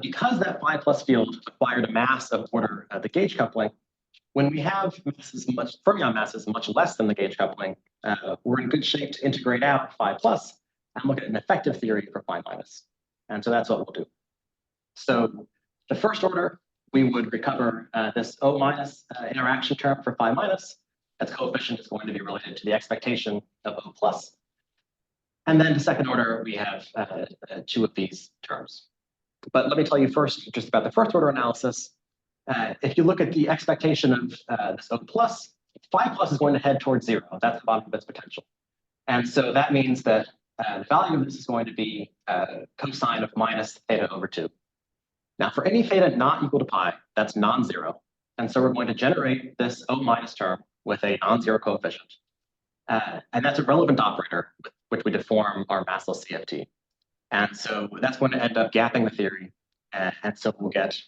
because that phi plus field acquired a mass of order the gauge coupling, when we have fermion masses much less than the gauge coupling, we're in good shape to integrate out phi plus and look at an effective theory for phi minus. And so that's what we'll do. So the first order, we would recover this O minus interaction term for phi minus. Its coefficient is going to be related to the expectation of O plus. And then the second order, we have two of these terms. But let me tell you first just about the first order analysis. If you look at the expectation of this O plus, phi plus is going to head towards 0. That's the bottom of its potential. And so that means that the value of this is going to be cosine of minus theta over 2. Now, for any theta not equal to pi, that's non-zero. And so we're going to generate this O minus term with a non-zero coefficient. And that's a relevant operator with which we deform our massless CFT. And so that's going to end up gapping the theory. And so we'll get,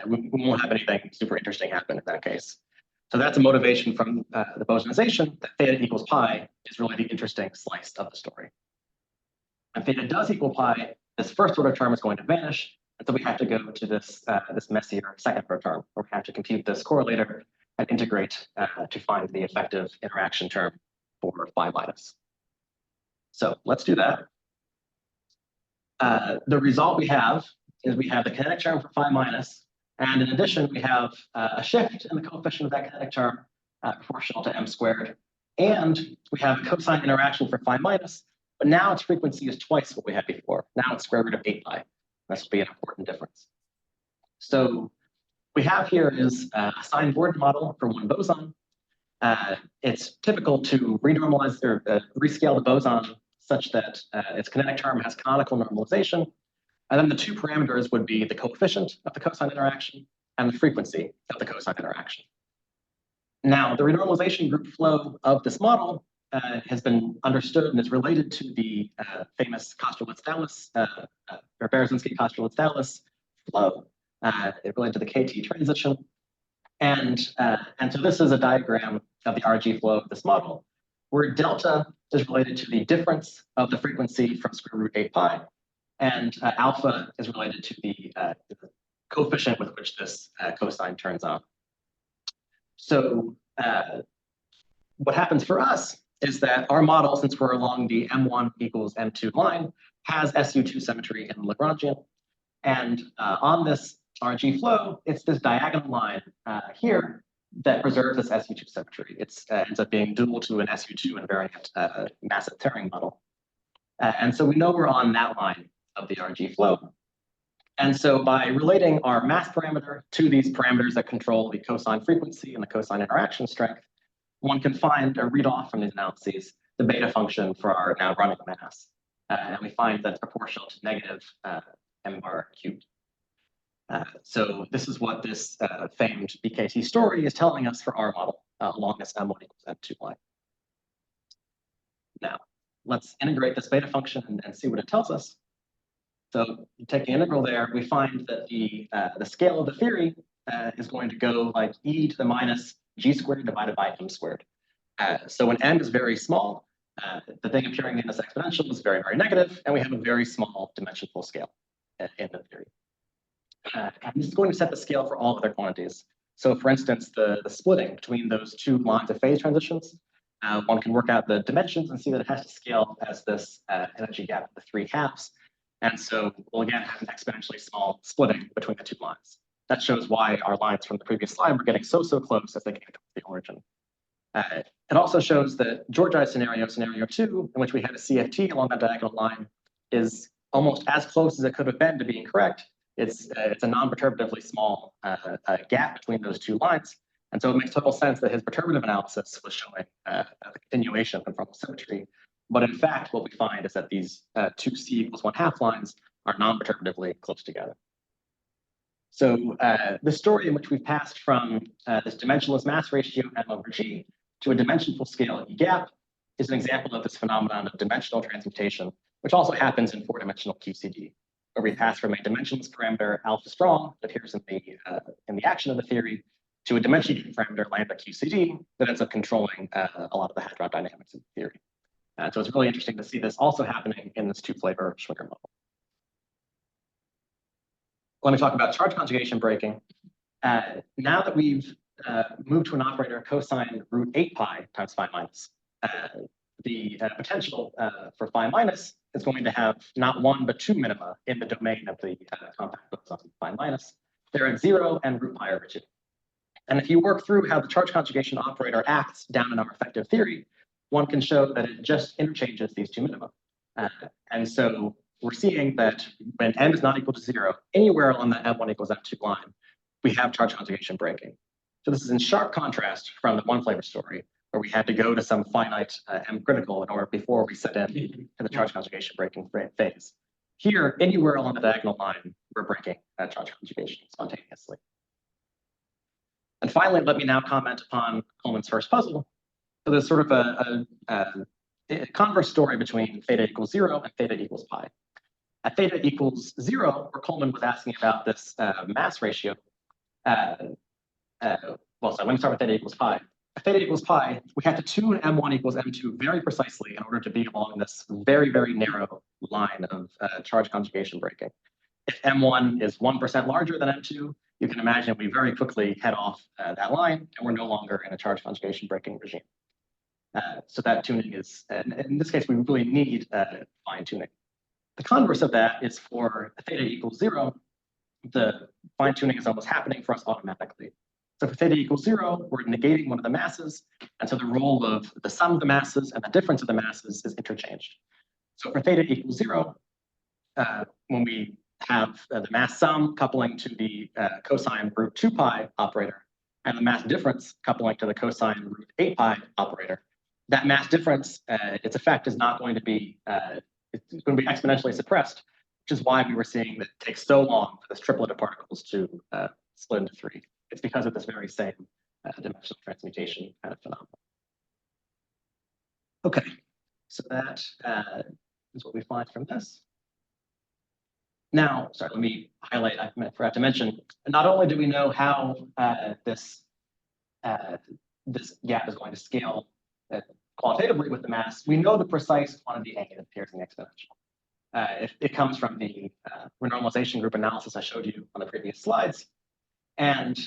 we won't have anything super interesting happen in that case. So that's a motivation from the bosonization that theta equals pi is really the interesting slice of the story. And theta does equal pi, this first order term is going to vanish. And so we have to go to this, this messier second order term, where we have to compute this correlator and integrate to find the effective interaction term for phi minus. So let's do that. The result we have is we have the kinetic term for phi minus, and in addition, we have a shift in the coefficient of that kinetic term proportional to m squared, and we have a cosine interaction for phi minus, but now its frequency is twice what we had before. Now it's square root of 8 pi. This will be an important difference. So we have here is a signed Gordon model for one boson. It's typical to renormalize or rescale the boson such that its kinetic term has canonical normalization. And then the two parameters would be the coefficient of the cosine interaction and the frequency of the cosine interaction. Now, the renormalization group flow of this model has been understood and is related to the famous Kosterlitz-Dallas, or Berezinski-Kosterlitz-Dallas flow. It related to the KT transition. And so this is a diagram of the RG flow of this model, where delta is related to the difference of the frequency from square root 8 pi, and alpha is related to the coefficient with which this cosine turns on. So what happens for us is that our model, since we're along the M1 equals M2 line, has SU2 symmetry in the Lagrangian. And on this RG flow, it's this diagonal line here that preserves this SU2 symmetry. It ends up being dual to an SU2 invariant massive Turing model. And so we know we're on that line of the RG flow. And so by relating our mass parameter to these parameters that control the cosine frequency and the cosine interaction strength, one can find or read off from these analyses the beta function for our now running mass. And we find that it's proportional to negative m bar cubed. So this is what this famed BKT story is telling us for our model along this M1 equals M2 line. Now, let's integrate this beta function and see what it tells us. So you take the integral there, we find that the scale of the theory is going to go like e to the minus g squared divided by m squared. So when m is very small, the thing appearing in this exponential is very, very negative, and we have a very small dimensional scale in the theory. And this is going to set the scale for all other quantities. So for instance, the splitting between those two lines of phase transitions, one can work out the dimensions and see that it has to scale as this energy gap of the 3 halves. And so we'll again have an exponentially small splitting between the two lines. That shows why our lines from the previous slide were getting so close as they came to the origin. It also shows that Georgi's scenario 2, in which we had a CFT along that diagonal line, is almost as close as it could have been to being correct. It's a non-perturbatively small gap between those two lines. And so it makes total sense that his perturbative analysis was showing a continuation of conformal symmetry. But in fact, what we find is that these two C equals 1/2 lines are non-perturbatively close together. So the story in which we've passed from this dimensionless mass ratio M over G to a dimensional scale E gap is an example of this phenomenon of dimensional transmutation, which also happens in 4-dimensional QCD, where we pass from a dimensionless parameter alpha strong that appears in the action of the theory to a dimensional parameter lambda QCD that ends up controlling a lot of the hadron dynamics of the theory. So it's really interesting to see this also happening in this 2-flavor Schwinger model. Let me talk about charge conjugation breaking. Now that we've moved to an operator cosine root 8 pi times phi minus, the potential for phi minus is going to have not one, but 2 minima in the domain of the compact boson phi minus. They're at 0 and root pi over 2. And if you work through how the charge conjugation operator acts down in our effective theory, one can show that it just interchanges these 2 minima. And so we're seeing that when m is not equal to 0, anywhere on the M1 equals M2 line, we have charge conjugation breaking. So this is in sharp contrast from the 1-flavor story, where we had to go to some finite M critical in order before we set in to the charge conjugation breaking phase. Here, anywhere along the diagonal line, we're breaking charge conjugation spontaneously. And finally, let me now comment upon Coleman's first puzzle. So there's sort of a converse story between theta equals 0 and theta equals pi. At theta equals 0, where Coleman was asking about this mass ratio. So let me start with theta equals pi. At theta equals pi, we had to tune M1 equals M2 very precisely in order to be along this very, very narrow line of charge conjugation breaking. If M1 is 1% larger than M2, you can imagine we very quickly head off that line, and we're no longer in a charge conjugation breaking regime. So that tuning is, in this case, we really need fine tuning. The converse of that is for theta equals 0, the fine tuning is almost happening for us automatically. So for theta equals 0, we're negating one of the masses, and so the role of the sum of the masses and the difference of the masses is interchanged. So for theta equals 0, when we have the mass sum coupling to the cosine root 2 pi operator, and the mass difference coupling to the cosine root 8 pi operator. That mass difference, its effect is not going to be, it's going to be exponentially suppressed, which is why we were seeing that it takes so long for this triplet of particles to split into three. It's because of this very same dimensional transmutation kind of phenomenon. Okay, so that is what we find from this. Now, sorry, let me highlight, I forgot to mention, not only do we know how this gap is going to scale qualitatively with the mass, we know the precise quantity A that appears in the exponential. It comes from the renormalization group analysis I showed you on the previous slides. And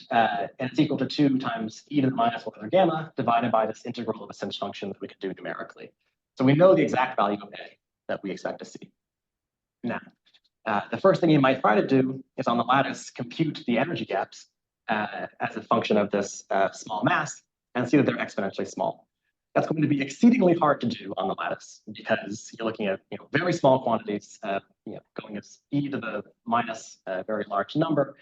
it's equal to 2 times e to the minus 1 over gamma divided by this integral of a Sims function that we can do numerically. So we know the exact value of A that we expect to see. Now, the first thing you might try to do is on the lattice compute the energy gaps as a function of this small mass and see that they're exponentially small. That's going to be exceedingly hard to do on the lattice because you're looking at very small quantities, going as e to the minus a very large number,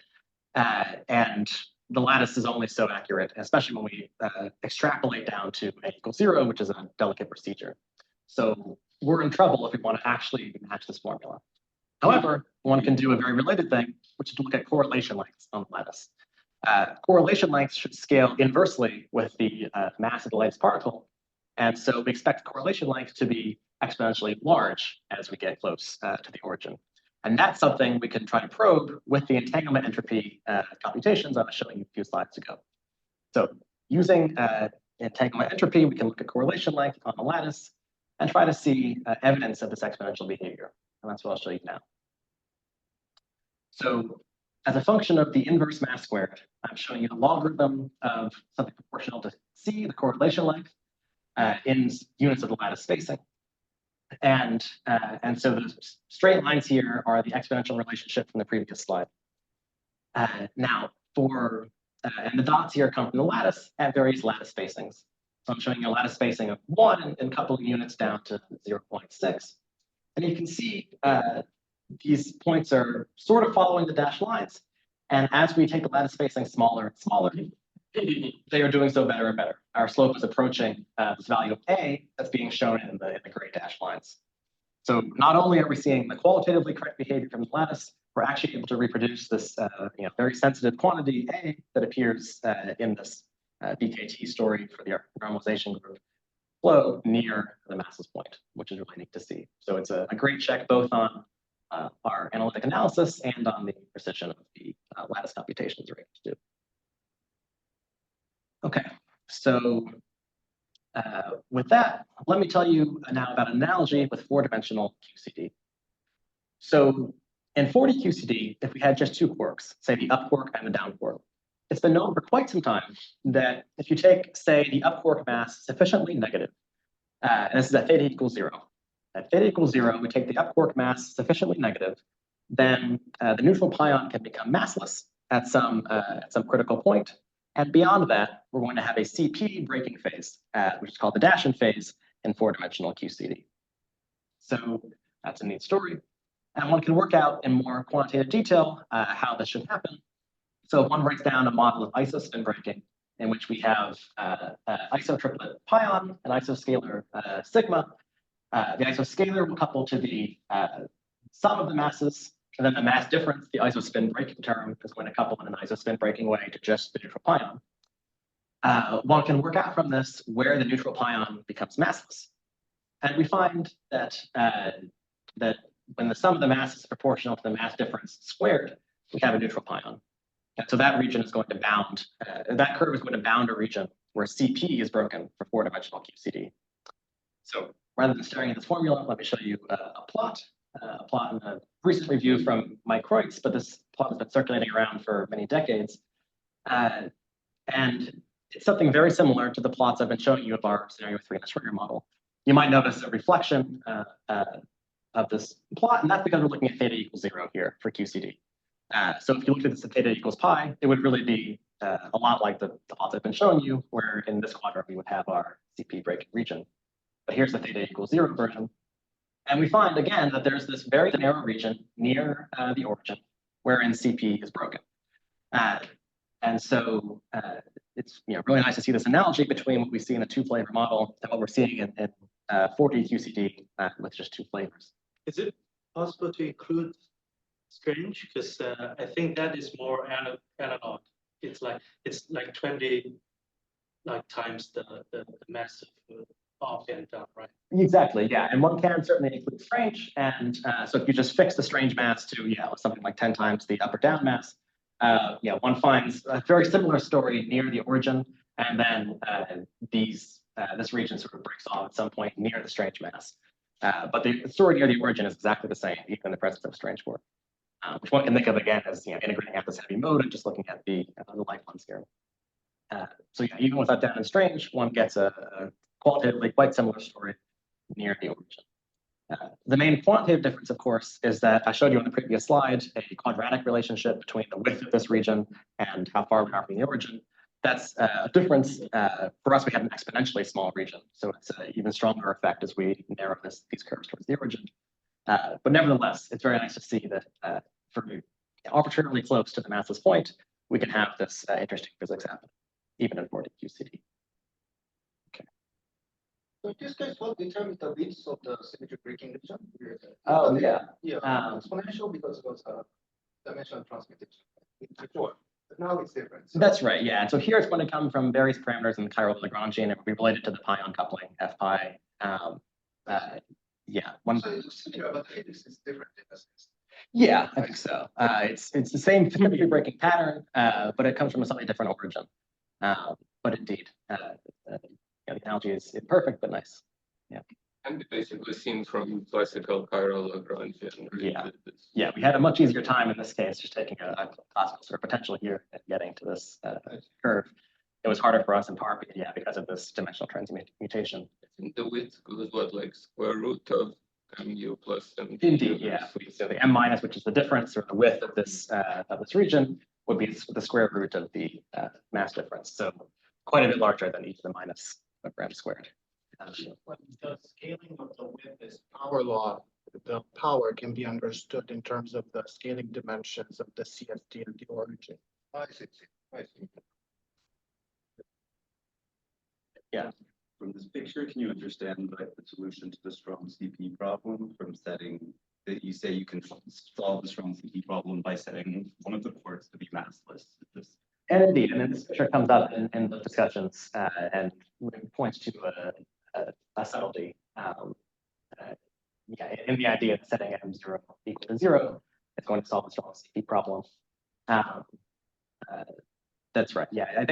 and the lattice is only so accurate, especially when we extrapolate down to n equals 0, which is a delicate procedure. So we're in trouble if we want to actually match this formula. However, one can do a very related thing, which is to look at correlation lengths on the lattice. Correlation lengths should scale inversely with the mass of the lattice particle. And so we expect correlation length to be exponentially large as we get close to the origin. And that's something we can try to probe with the entanglement entropy computations I was showing you a few slides ago. So using entanglement entropy, we can look at correlation length on the lattice and try to see evidence of this exponential behavior. And that's what I'll show you now. So as a function of the inverse mass squared, I'm showing you the logarithm of something proportional to c, the correlation length, in units of the lattice spacing. And so the straight lines here are the exponential relationship from the previous slide. Now, and the dots here come from the lattice at various lattice spacings. So I'm showing you a lattice spacing of 1 and coupling units down to 0.6. And you can see these points are sort of following the dashed lines. And as we take the lattice spacing smaller and smaller, they are doing so better and better. Our slope is approaching this value of A that's being shown in the gray dashed lines. So not only are we seeing the qualitatively correct behavior from the lattice, we're actually able to reproduce this very sensitive quantity A that appears in this BKT story for the normalization group flow near the massless point, which is really neat to see. So it's a great check both on our analytic analysis and on the precision of the lattice computations we're able to do. Okay, so with that, let me tell you now about an analogy with 4-dimensional QCD. So in 4D QCD, if we had just 2 quarks, say the up quark and the down quark, it's been known for quite some time that if you take, say, the up quark mass sufficiently negative, and this is at theta equals 0. At theta equals 0, we take the up quark mass sufficiently negative, then the neutral pion can become massless at some critical point. And beyond that, we're going to have a CP breaking phase, which is called the Dashen phase in 4-dimensional QCD. So that's a neat story. And one can work out in more quantitative detail how this should happen. So one writes down a model of isospin breaking in which we have isotriplet pion and isoscalar sigma. The isoscalar will couple to the sum of the masses, and then the mass difference, the isospin breaking term, is going to couple in an isospin breaking way to just the neutral pion. One can work out from this where the neutral pion becomes massless. And we find that when the sum of the mass is proportional to the mass difference squared, we have a neutral pion. And so that region is going to bound, that curve is going to bound a region where CP is broken for 4-dimensional QCD. So rather than staring at this formula, let me show you a plot in a recent review from Mike Kreutz, but this plot has been circulating around for many decades. And it's something very similar to the plots I've been showing you of our scenario 3 in the Schwinger model. You might notice a reflection of this plot, and that's because we're looking at theta equals 0 here for QCD. So if you looked at this at theta equals pi, it would really be a lot like the plots I've been showing you, where in this quadrant we would have our CP breaking region. But here's the theta equals 0 version. And we find again that there's this very narrow region near the origin wherein CP is broken. And so it's really nice to see this analogy between what we see in a two-flavor model and what we're seeing in 4D QCD with just two flavors. Is it possible to include strange? Because I think that is more analog. It's like 20 times the massive up and down, right? Exactly, yeah. And one can certainly include strange. And so if you just fix the strange mass to something like 10 times the up or down mass, one finds a very similar story near the origin, and then this region sort of breaks off at some point near the strange mass. But the story near the origin is exactly the same, even in the presence of strange quark, which one can think of again as integrating at this heavy mode and just looking at the light ones here. So even without down and strange, one gets a qualitatively quite similar story near the origin. The main quantitative difference, of course, is that I showed you on the previous slide a quadratic relationship between the width of this region and how far we are from the origin. That's a difference. For us, we have an exponentially small region, so it's an even stronger effect as we narrow these curves towards the origin. But nevertheless, it's very nice to see that for arbitrarily close to the massless point, we can have this interesting physics happen, even in 4D QCD. So in this case, what determines the width of the symmetry breaking region? Oh, yeah. Yeah, exponential because it was dimensional transmitted before, but now it's different. So That's right, yeah. And so here it's going to come from various parameters in the chiral Lagrangian, and it will be related to the pion coupling, F pi. so it's similar, but the physics is different in a sense. Yeah, I think so. It's the same symmetry breaking pattern, but it comes from a slightly different origin. But indeed, the analogy is imperfect, but nice. And basically seen from classical chiral Lagrangian. Yeah, we had a much easier time in this case, just taking a classical sort of potential here and getting to this curve. It was harder for us in part, because of this dimensional transmutation. The width goes what, like square root of mu plus m. Indeed, yeah. So the m minus, which is the difference or the width of this region, would be the square root of the mass difference. So quite a bit larger than e to the minus of gram squared. When the scaling of the width is power law, the power can be understood in terms of the scaling dimensions of the CFD and the origin. I see. From this picture, can you understand the solution to the strong CP problem from setting that you say you can solve the strong CP problem by setting one of the quarks to be massless? And indeed, and then this picture comes up in the discussions and points to a subtlety. In the idea that setting m0 equal to 0 is going to solve the strong CP problem. That's right. Yeah, I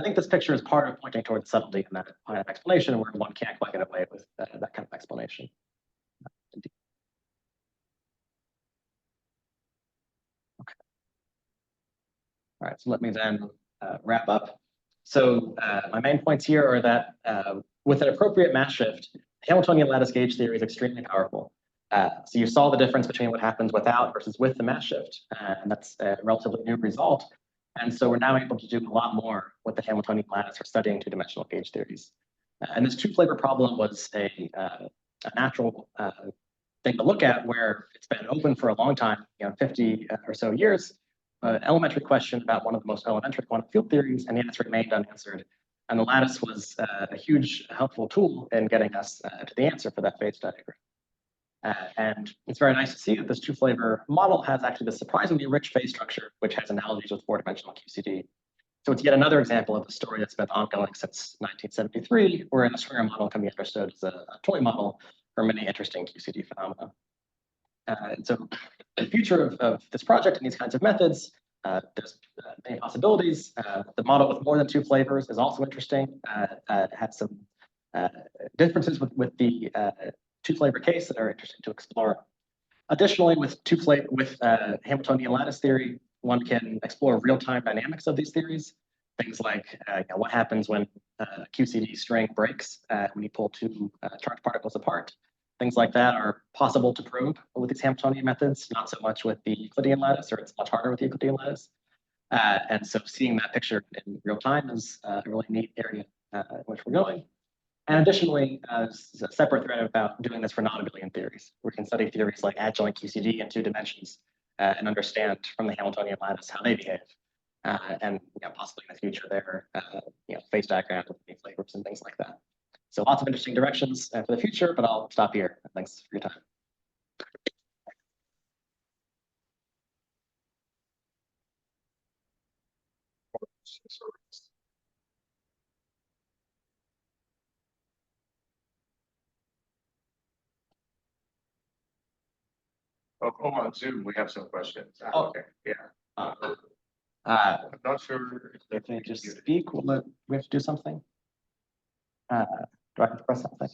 think this picture is part of pointing toward the subtlety in that kind of explanation, where one can't quite get away with that kind of explanation. Indeed. Okay. All right. So let me then wrap up. So my main points here are that with an appropriate mass shift, the Hamiltonian lattice gauge theory is extremely powerful. So you saw the difference between what happens without versus with the mass shift, and that's a relatively new result. And so we're now able to do a lot more with the Hamiltonian lattice for studying two-dimensional gauge theories. And this two-flavor problem was a natural thing to look at, where it's been open for a long time, 50 or so years, an elementary question about one of the most elementary quantum field theories, and the answer remained unanswered. And the lattice was a huge helpful tool in getting us to the answer for that phase diagram. And it's very nice to see that this two-flavor model has actually this surprisingly rich phase structure, which has analogies with four-dimensional QCD. So it's yet another example of a story that's been ongoing since 1973, wherein a Schwinger model can be understood as a toy model for many interesting QCD phenomena. And so the future of this project and these kinds of methods, there's many possibilities. The model with more than two flavors is also interesting. It has some differences with the two-flavor case that are interesting to explore. Additionally, with Hamiltonian lattice theory, one can explore real-time dynamics of these theories. Things like what happens when a QCD string breaks when you pull two charged particles apart. Things like that are possible to probe with these Hamiltonian methods, not so much with the Euclidean lattice, or it's much harder with the Euclidean lattice. And so seeing that picture in real time is a really neat area in which we're going. And additionally, there's a separate thread about doing this for non-abelian theories. We can study theories like adjoint QCD in 2 dimensions and understand from the Hamiltonian lattice how they behave. And possibly in the future there, phase diagrams with any flavors and things like that. So lots of interesting directions for the future, but I'll stop here. Thanks for your time. Oh, on Zoom, we have some questions. Oh. Okay, yeah. Uh, I'm not sure if If they just speak, we have to do something? Do I have to press something?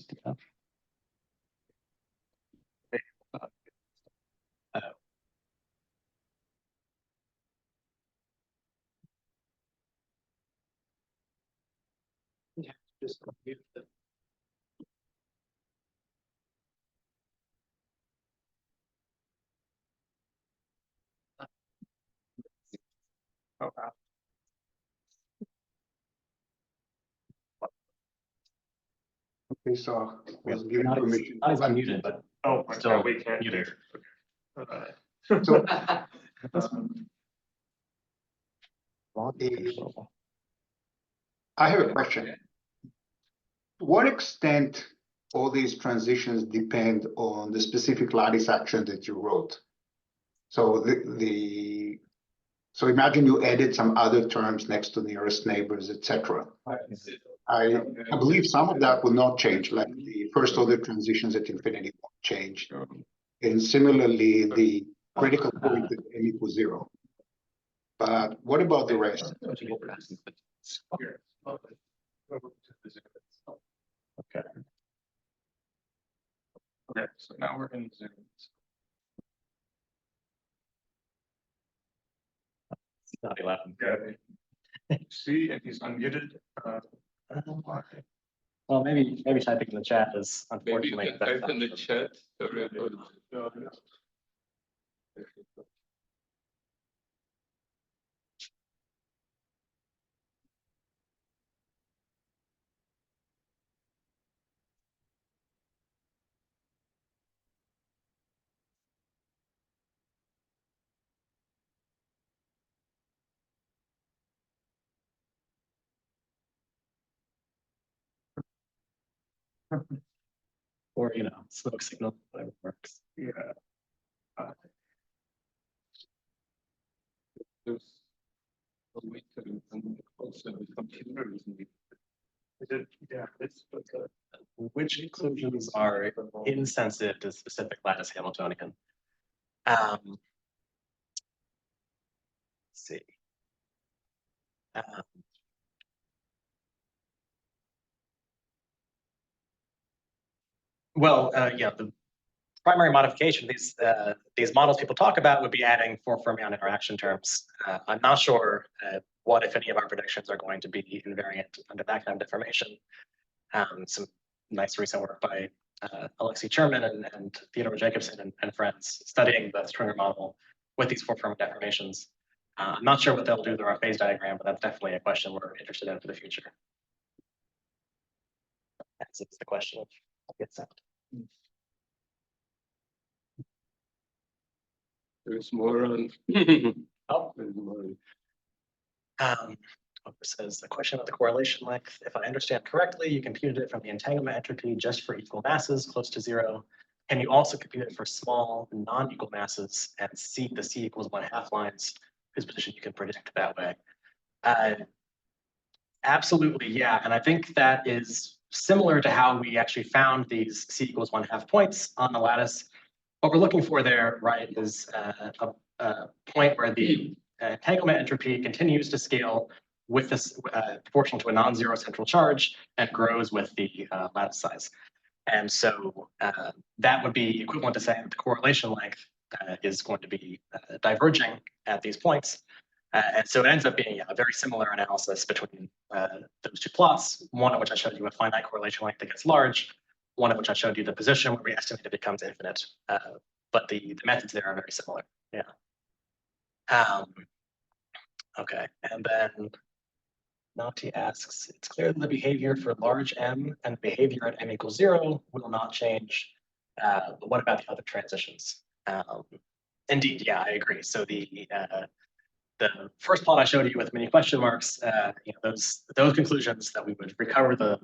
Just mute them. Oh, wow. Okay, so was We're given not permission. not as unmuted, but Oh, my Still God, we can't hear. muted. So Um, I have a question. To what extent all these transitions depend on the specific lattice action that you wrote? So so imagine you added some other terms next to nearest neighbors, etc. I believe some of that will not change, like the first order transitions at infinity won't change. And similarly, the critical point at n equals 0. But what about the rest? Okay. Okay, so now we're in Zoom. It's not 11. Yeah. See if he's unmuted. Well, maybe typing in the chat is Maybe you unfortunately. can type in the chat. Sorry about Or smoke signal, whatever works. Yeah. There's a way to also the computers. Is it, yeah, it's, Which inclusions are insensitive to specific lattice Hamiltonian? Let's see. The primary modification these models people talk about would be adding 4 fermion interaction terms. I'm not sure what, if any, of our predictions are going to be invariant under that kind of deformation. Some nice recent work by Alexei Cherman and Theodore Jacobson and friends studying the Schwinger model with these 4 fermion deformations. I'm not sure what they'll do to our phase diagram, but that's definitely a question we're interested in for the future. That's the question of what gets sent. There's more on. Oh. There's more. Says the question of the correlation length. If I understand correctly, you computed it from the entanglement entropy just for equal masses close to 0. And you also compute it for small non-equal masses and the C equals 1/2 lines, whose position you can predict that way. Absolutely, yeah. And I think that is similar to how we actually found these C equals 1/2 points on the lattice. What we're looking for there, right, is a point where the entanglement entropy continues to scale with this proportional to a non-zero central charge and grows with the lattice size. And so that would be equivalent to saying that the correlation length is going to be diverging at these points. And so it ends up being a very similar analysis between those 2 plots, one of which I showed you a finite correlation length that gets large, one of which I showed you the position where we estimate it becomes infinite. But the methods there are very similar. Yeah. Okay, and then Nati asks, it's clear that the behavior for large M and the behavior at M equals 0 will not change. But what about the other transitions? Indeed, yeah, I agree. So the first plot I showed you with many question marks, those conclusions that we would recover the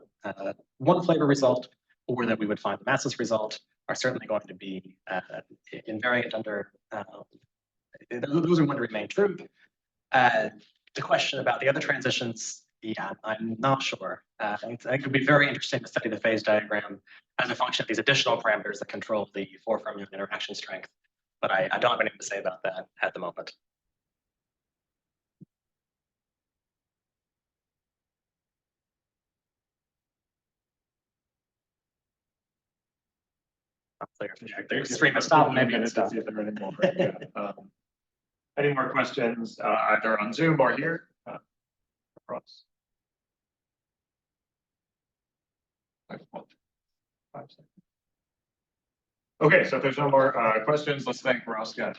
one flavor result or that we would find the massless result are certainly going to be invariant under. Those are going to remain true. The question about the other transitions, yeah, I'm not sure. I think it could be very interesting to study the phase diagram as a function of these additional parameters that control the four fermion interaction strength. But I don't have anything to say about that at the moment. Not clear if the stream has stopped, maybe it's stopped. See if there are any more. Yeah. Any more questions, either on Zoom or here? Ross? 5 seconds. Okay, so if there's no more questions, let's thank Ross again.